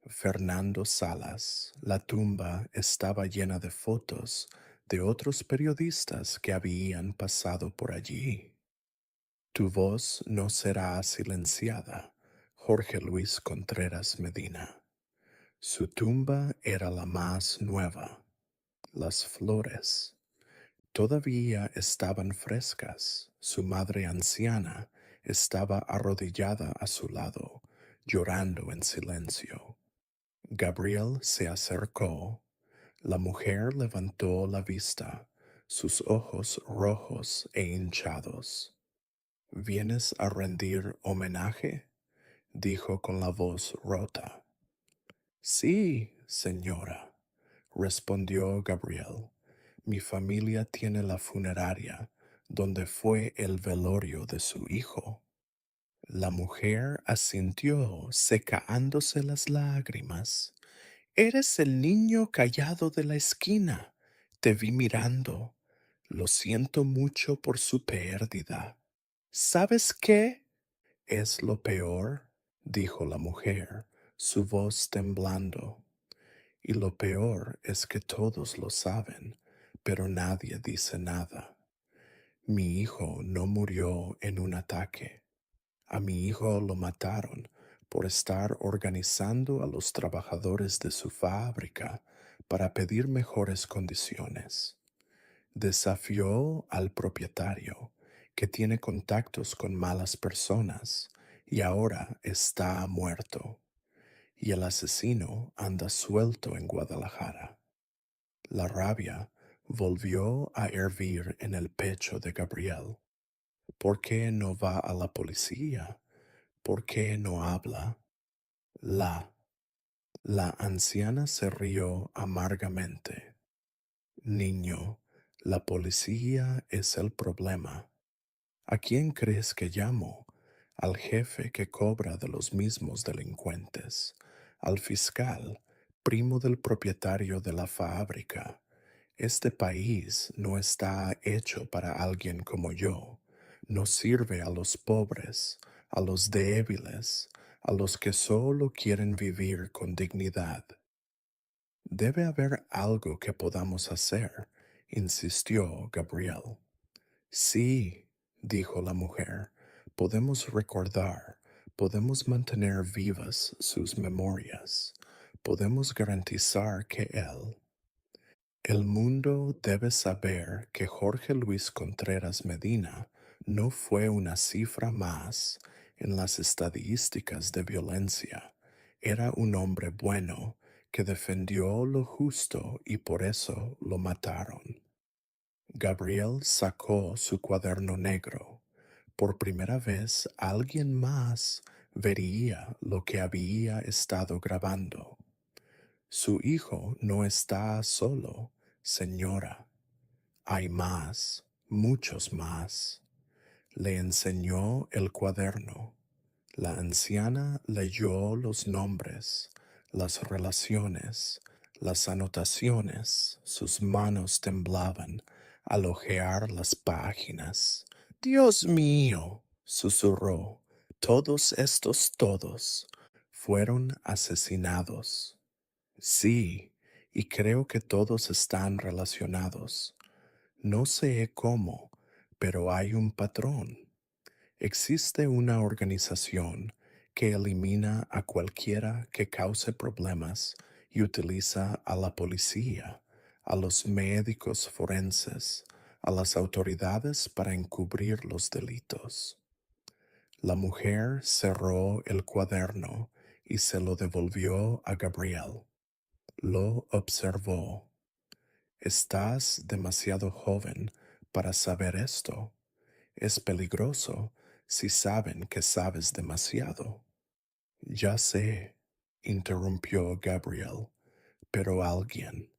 Fernando Salas. La tumba estaba llena de fotos de otros periodistas que habían pasado por allí. Tu voz no será silenciada, Jorge Luis Contreras Medina. Su tumba era la más nueva. Las flores todavía estaban frescas. Su madre anciana estaba arrodillada a su lado, llorando en silencio. Gabriel se acercó. La mujer levantó la vista, sus ojos rojos e hinchados. ¿Vienes a rendir homenaje?, dijo con la voz rota. Sí, señora, respondió Gabriel. Mi familia tiene la funeraria donde fue el velorio de su hijo. La mujer asintió, secándose las lágrimas. Eres el niño callado de la esquina. Te vi mirando. Lo siento mucho por su pérdida. ¿Sabes qué es lo peor?, dijo la mujer, su voz temblando. Y lo peor es que todos lo saben, pero nadie dice nada. Mi hijo no murió en un ataque. A mi hijo lo mataron por estar organizando a los trabajadores de su fábrica para pedir mejores condiciones. Desafió al propietario, que tiene contactos con malas personas, y ahora está muerto. Y el asesino anda suelto en Guadalajara. La rabia volvió a hervir en el pecho de Gabriel. ¿Por qué no va a la policía? ¿Por qué no habla? La, la anciana se rió amargamente. Niño, la policía es el problema. ¿A quién crees que llamo? Al jefe que cobra de los mismos delincuentes, al fiscal, primo del propietario de la fábrica. Este país no está hecho para alguien como yo. No sirve a los pobres, a los débiles, a los que solo quieren vivir con dignidad. Debe haber algo que podamos hacer, insistió Gabriel. Sí, dijo la mujer, podemos recordar, podemos mantener vivas sus memorias, podemos garantizar que el mundo debe saber que Jorge Luis Contreras Medina no fue una cifra más en las estadísticas de violencia. Era un hombre bueno que defendió lo justo y por eso lo mataron. Gabriel sacó su cuaderno negro. Por primera vez alguien más vería lo que había estado grabando. Su hijo no está solo, señora. Hay más, muchos más. Le enseñó el cuaderno. La anciana leyó los nombres, las relaciones, las anotaciones, sus manos temblaban al hojear las páginas. Dios mío, susurró, todos estos todos fueron asesinados. Sí, y creo que todos están relacionados. No sé cómo, pero hay un patrón. Existe una organización que elimina a cualquiera que cause problemas y utiliza a la policía, a los médicos forenses, a las autoridades para encubrir los delitos. La mujer cerró el cuaderno y se lo devolvió a Gabriel. Lo observó. Estás demasiado joven para saber esto. Es peligroso si saben que sabes demasiado. Ya sé, interrumpió Gabriel, pero alguien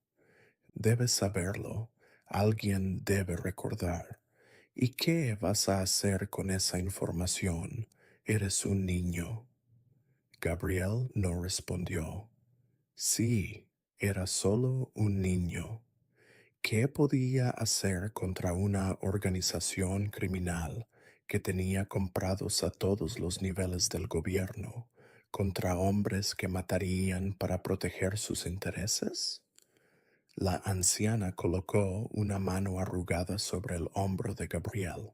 debe saberlo, alguien debe recordar. ¿Y qué vas a hacer con esa información? Eres un niño. Gabriel no respondió. Sí, era solo un niño. ¿Qué podía hacer contra una organización criminal que tenía comprados a todos los niveles del gobierno, contra hombres que matarían para proteger sus intereses? La anciana colocó una mano arrugada sobre el hombro de Gabriel.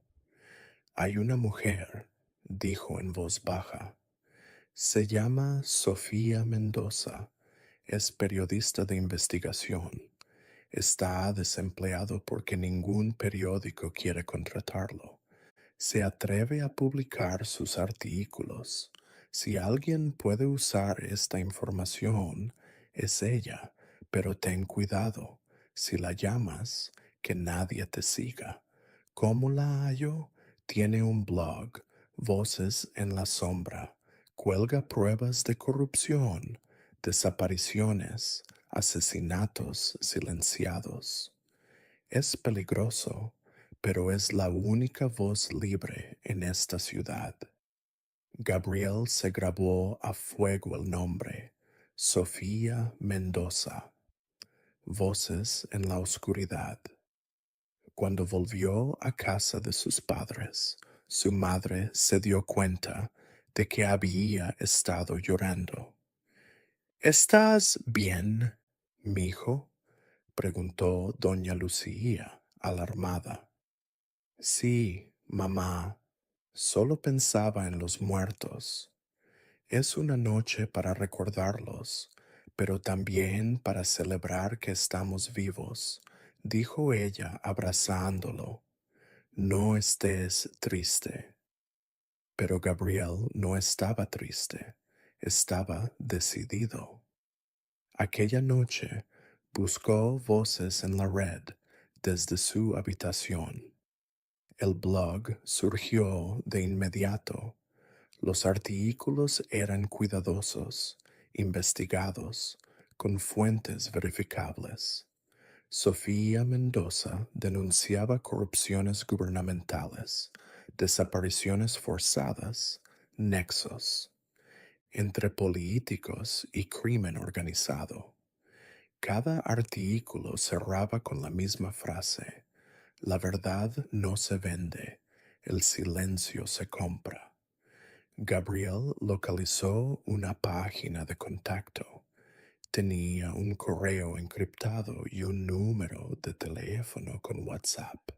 Hay una mujer, dijo en voz baja. Se llama Sofía Mendoza. Es periodista de investigación. Está desempleado porque ningún periódico quiere contratarlo. Se atreve a publicar sus artículos. Si alguien puede usar esta información, es ella, pero ten cuidado. Si la llamas, que nadie te siga. ¿Cómo la hallo? Tiene un blog, Voces en la Sombra. Cuelga pruebas de corrupción, desapariciones, asesinatos silenciados. Es peligroso, pero es la única voz libre en esta ciudad. Gabriel se grabó a fuego el nombre, Sofía Mendoza. Voces en la oscuridad. Cuando volvió a casa de sus padres, su madre se dio cuenta de que había estado llorando. ¿Estás bien, mijo? Preguntó doña Lucía, alarmada. Sí, mamá, solo pensaba en los muertos. Es una noche para recordarlos, pero también para celebrar que estamos vivos, dijo ella abrazándolo. No estés triste. Pero Gabriel no estaba triste, estaba decidido. Aquella noche buscó voces en la red desde su habitación. El blog surgió de inmediato. Los artículos eran cuidadosos, investigados, con fuentes verificables. Sofía Mendoza denunciaba corrupciones gubernamentales, desapariciones forzadas, nexos entre políticos y crimen organizado. Cada artículo cerraba con la misma frase: la verdad no se vende, el silencio se compra. Gabriel localizó una página de contacto. Tenía un correo encriptado y un número de teléfono con WhatsApp.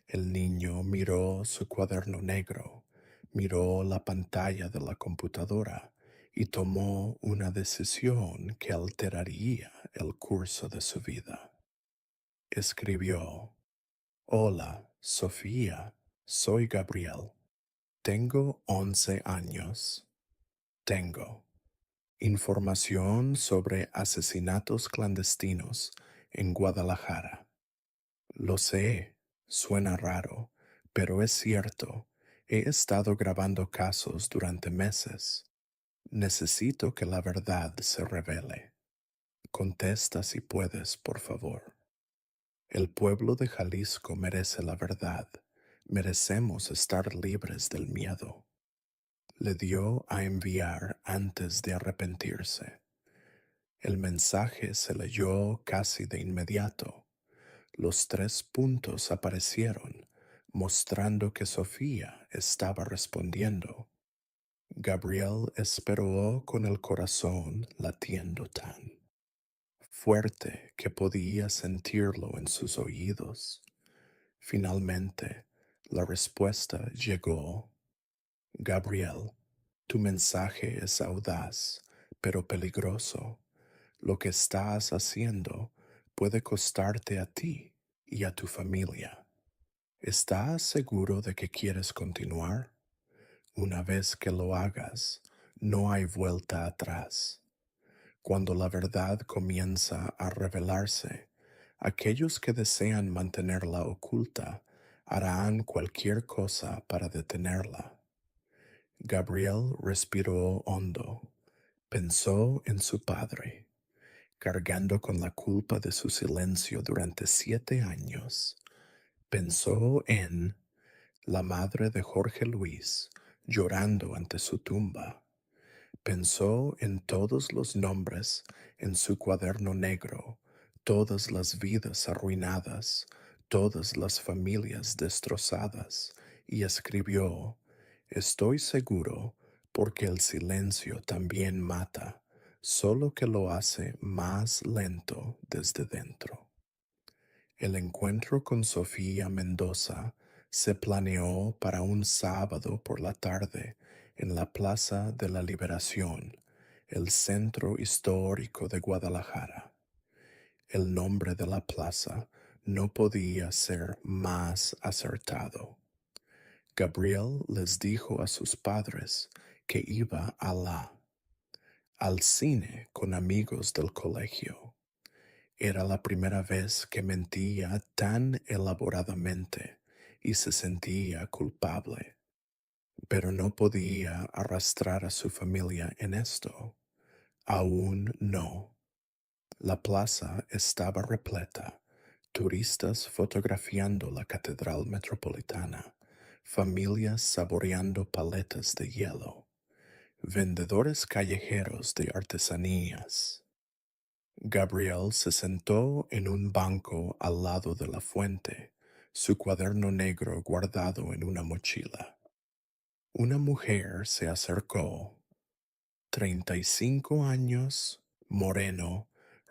El niño miró su cuaderno negro, miró la pantalla de la computadora y tomó una decisión que alteraría el curso de su vida. Escribió: Hola, Sofía, soy Gabriel. Tengo 11 años. Tengo información sobre asesinatos clandestinos en Guadalajara. Lo sé, suena raro, pero es cierto. He estado grabando casos durante meses. Necesito que la verdad se revele. Contesta si puedes, por favor. El pueblo de Jalisco merece la verdad. Merecemos estar libres del miedo. Le dio a enviar antes de arrepentirse. El mensaje se leyó casi de inmediato. Los 3 puntos aparecieron, mostrando que Sofía estaba respondiendo. Gabriel esperó con el corazón latiendo tan fuerte que podía sentirlo en sus oídos. Finalmente, la respuesta llegó. Gabriel, tu mensaje es audaz, pero peligroso. Lo que estás haciendo puede costarte a ti y a tu familia. ¿Estás seguro de que quieres continuar? Una vez que lo hagas, no hay vuelta atrás. Cuando la verdad comienza a revelarse, aquellos que desean mantenerla oculta harán cualquier cosa para detenerla. Gabriel respiró hondo. Pensó en su padre, cargando con la culpa de su silencio durante 7 años. Pensó en la madre de Jorge Luis, llorando ante su tumba. Pensó en todos los nombres en su cuaderno negro, todas las vidas arruinadas, todas las familias destrozadas, y escribió: Estoy seguro, porque el silencio también mata, solo que lo hace más lento desde dentro. El encuentro con Sofía Mendoza se planeó para un sábado por la tarde en la Plaza de la Liberación, el centro histórico de Guadalajara. El nombre de la plaza no podía ser más acertado. Gabriel les dijo a sus padres que iba al cine con amigos del colegio. Era la primera vez que mentía tan elaboradamente y se sentía culpable, pero no podía arrastrar a su familia en esto. Aún no. La plaza estaba repleta, turistas fotografiando la Catedral Metropolitana, familias saboreando paletas de hielo, vendedores callejeros de artesanías. Gabriel se sentó en un banco al lado de la fuente, su cuaderno negro guardado en una mochila. Una mujer se acercó, 35 años, moreno,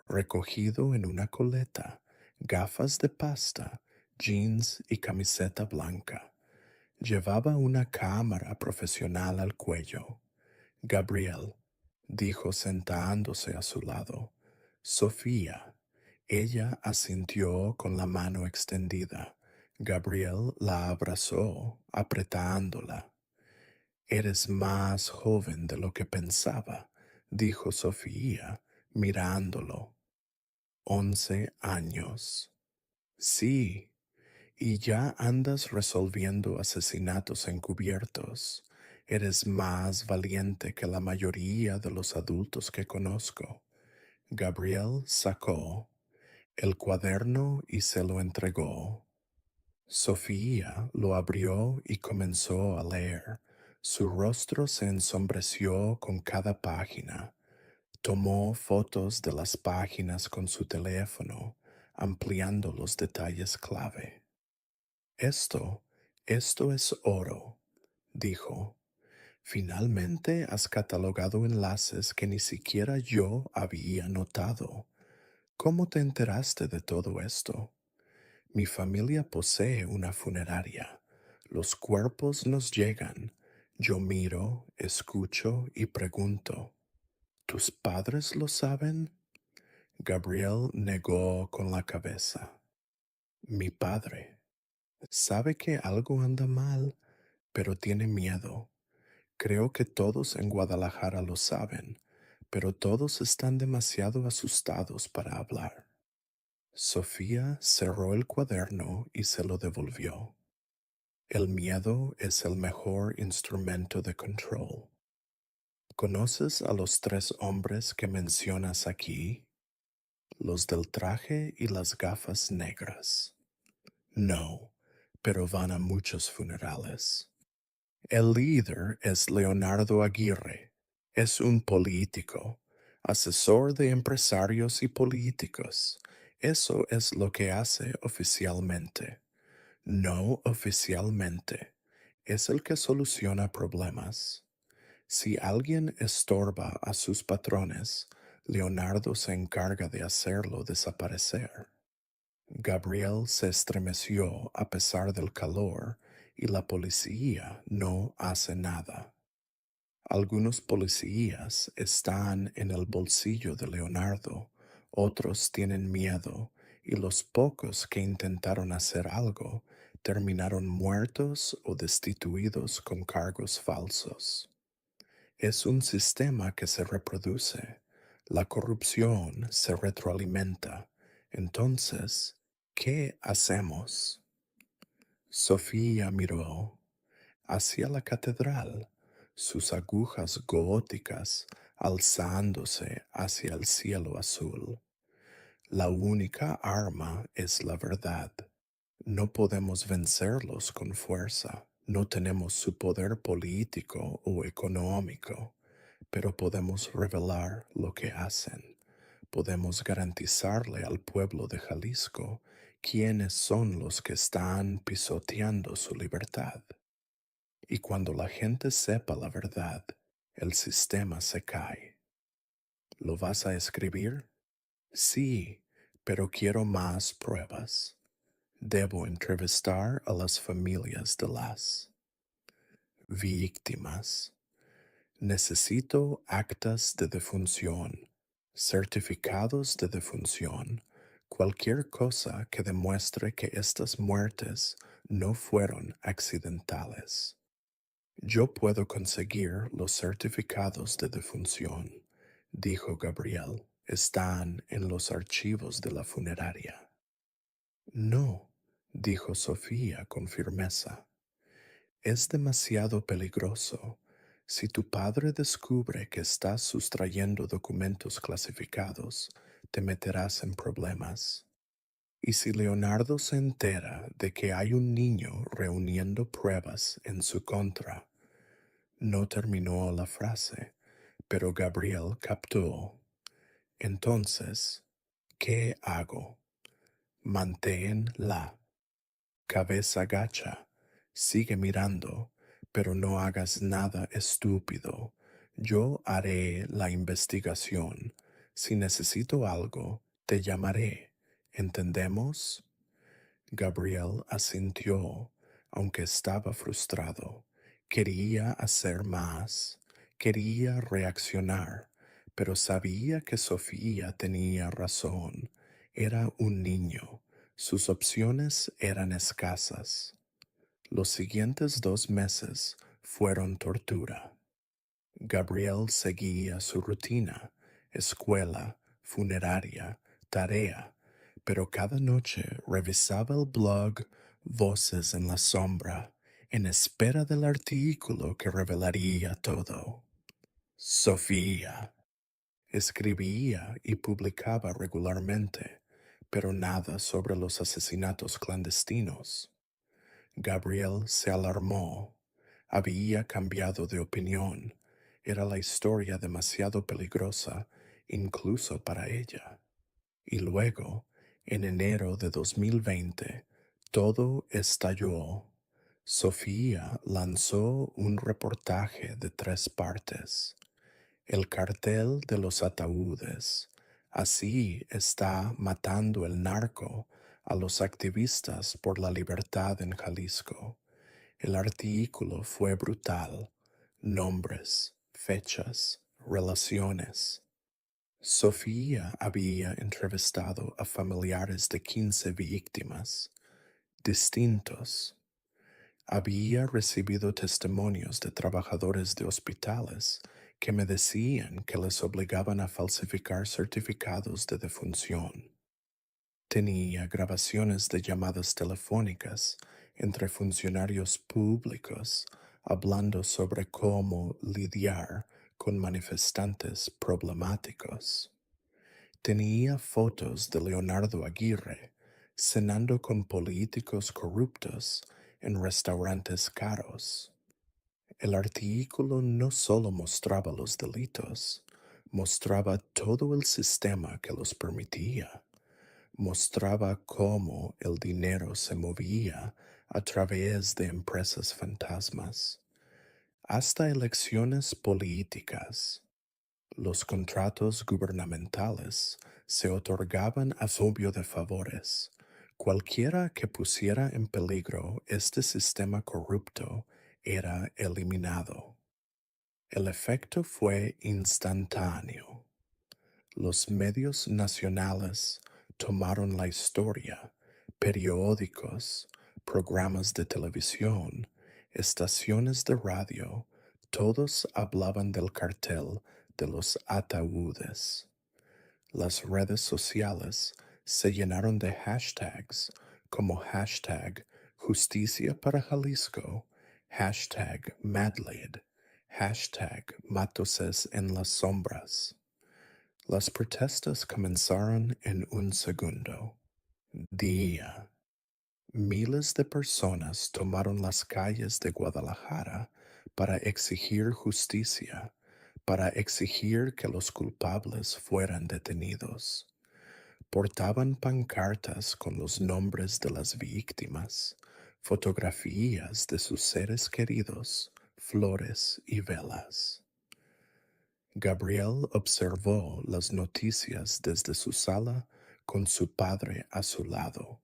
recogido en una coleta, gafas de pasta, jeans y camiseta blanca. Llevaba una cámara profesional al cuello. Gabriel, dijo sentándose a su lado. Sofía. Ella asintió con la mano extendida. Gabriel la abrazó, apretándola. Eres más joven de lo que pensaba, dijo Sofía, mirándolo. 11 años. Sí, y ya andas resolviendo asesinatos encubiertos. Eres más valiente que la mayoría de los adultos que conozco. Gabriel sacó el cuaderno y se lo entregó. Sofía lo abrió y comenzó a leer. Su rostro se ensombreció con cada página. Tomó fotos de las páginas con su teléfono, ampliando los detalles clave. Esto, esto es oro, dijo. Finalmente has catalogado enlaces que ni siquiera yo había notado. ¿Cómo te enteraste de todo esto? Mi familia posee una funeraria. Los cuerpos nos llegan. Yo miro, escucho y pregunto. ¿Tus padres lo saben? Gabriel negó con la cabeza. Mi padre sabe que algo anda mal, pero tiene miedo. Creo que todos en Guadalajara lo saben, pero todos están demasiado asustados para hablar. Sofía cerró el cuaderno y se lo devolvió. El miedo es el mejor instrumento de control. ¿Conoces a los 3 hombres que mencionas aquí? Los del traje y las gafas negras. No, pero van a muchos funerales. El líder es Leonardo Aguirre. Es un político. asesor de empresarios y políticos. Eso es lo que hace oficialmente. No oficialmente. Es el que soluciona problemas. Si alguien estorba a sus patrones, Leonardo se encarga de hacerlo desaparecer. Gabriel se estremeció a pesar del calor y la policía no hace nada. Algunos policías están en el bolsillo de Leonardo, otros tienen miedo, y los pocos que intentaron hacer algo terminaron muertos o destituidos con cargos falsos. Es un sistema que se reproduce. La corrupción se retroalimenta. Entonces, ¿qué hacemos? Sofía miró hacia la catedral, sus agujas góticas alzándose hacia el cielo azul. La única arma es la verdad. No podemos vencerlos con fuerza, no tenemos su poder político o económico, pero podemos revelar lo que hacen. Podemos garantizarle al pueblo de Jalisco quiénes son los que están pisoteando su libertad. Y cuando la gente sepa la verdad, el sistema se cae. ¿Lo vas a escribir? Sí, pero quiero más pruebas. Debo entrevistar a las familias de las víctimas. Necesito actas de defunción, certificados de defunción, cualquier cosa que demuestre que estas muertes no fueron accidentales. Yo puedo conseguir los certificados de defunción, dijo Gabriel. Están en los archivos de la funeraria. No, dijo Sofía con firmeza. Es demasiado peligroso. Si tu padre descubre que estás sustrayendo documentos clasificados, te meterás en problemas. Y si Leonardo se entera de que hay un niño reuniendo pruebas en su contra, no terminó la frase, pero Gabriel captó. Entonces, ¿qué hago? Manténla. Cabeza gacha. Sigue mirando, pero no hagas nada estúpido. Yo haré la investigación. Si necesito algo, te llamaré. ¿Entendemos? Gabriel asintió, aunque estaba frustrado. Quería hacer más, quería reaccionar, pero sabía que Sofía tenía razón. Era un niño, sus opciones eran escasas. Los siguientes 2 meses fueron tortura. Gabriel seguía su rutina, escuela, funeraria, tarea, pero cada noche revisaba el blog Voces en la Sombra, en espera del artículo que revelaría todo. Sofía escribía y publicaba regularmente, pero nada sobre los asesinatos clandestinos. Gabriel se alarmó. Había cambiado de opinión. Era la historia demasiado peligrosa, incluso para ella. Y luego, en enero de 2020, todo estalló. Sofía lanzó un reportaje de 3 partes. El cartel de los ataúdes. Así está matando el narco a los activistas por la libertad en Jalisco. El artículo fue brutal. Nombres, fechas, relaciones. Sofía había entrevistado a familiares de 15 víctimas, distintos. Había recibido testimonios de trabajadores de hospitales que me decían que les obligaban a falsificar certificados de defunción. Tenía grabaciones de llamadas telefónicas entre funcionarios públicos hablando sobre cómo lidiar con manifestantes problemáticos. Tenía fotos de Leonardo Aguirre cenando con políticos corruptos en restaurantes caros. El artículo no solo mostraba los delitos, Mostraba todo el sistema que los permitía. Mostraba cómo el dinero se movía a través de empresas fantasmas. Hasta elecciones políticas. Los contratos gubernamentales se otorgaban a cambio de favores. Cualquiera que pusiera en peligro este sistema corrupto era eliminado. El efecto fue instantáneo. Los medios nacionales tomaron la historia, periódicos, programas de televisión, estaciones de radio, todos hablaban del cartel de los ataúdes. Las redes sociales se llenaron de hashtags como hashtag Justicia para Jalisco, hashtag Madlid, hashtag Matoses en las sombras. Las protestas comenzaron en un segundo. Día. Miles de personas tomaron las calles de Guadalajara para exigir justicia, para exigir que los culpables fueran detenidos. Portaban pancartas con los nombres de las víctimas, fotografías de sus seres queridos, flores y velas. Gabriel observó las noticias desde su sala con su padre a su lado.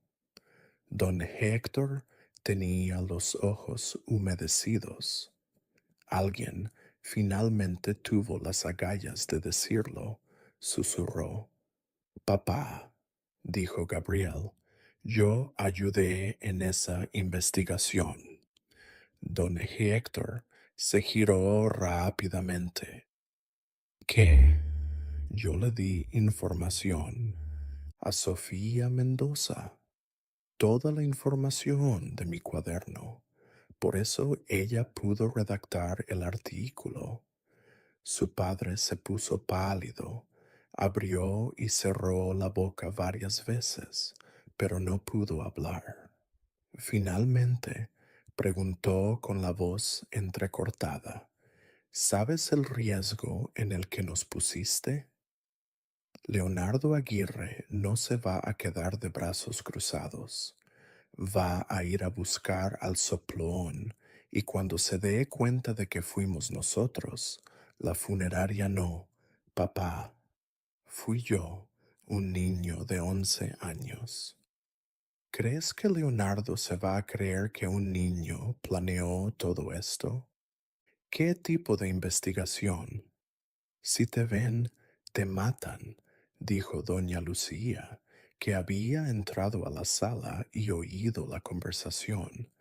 Don Héctor tenía los ojos humedecidos. Alguien finalmente tuvo las agallas de decirlo. Susurró. Papá, dijo Gabriel, yo ayudé en esa investigación. Don Héctor se giró rápidamente. ¿Qué? Yo le di información a Sofía Mendoza, toda la información de mi cuaderno. Por eso ella pudo redactar el artículo. Su padre se puso pálido, abrió y cerró la boca varias veces, pero no pudo hablar. Finalmente, preguntó con la voz entrecortada, ¿sabes el riesgo en el que nos pusiste? Leonardo Aguirre no se va a quedar de brazos cruzados. Va a ir a buscar al soplón y cuando se dé cuenta de que fuimos nosotros, la funeraria no, papá, fui yo, un niño de 11 años. ¿Crees que Leonardo se va a creer que un niño planeó todo esto? ¿Qué tipo de investigación? Si te ven, te matan, dijo doña Lucía, que había entrado a la sala y oído la conversación.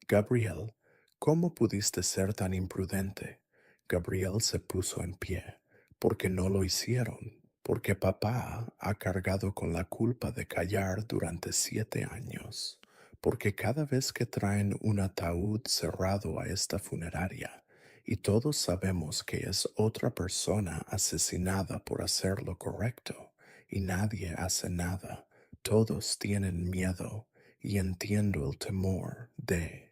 Gabriel, ¿cómo pudiste ser tan imprudente? Gabriel se puso en pie. Porque no lo hicieron. Porque papá ha cargado con la culpa de callar durante 7 años. Porque cada vez que traen un ataúd cerrado a esta funeraria, y todos sabemos que es otra persona asesinada por hacer lo correcto, y nadie hace nada, todos tienen miedo, y entiendo el temor de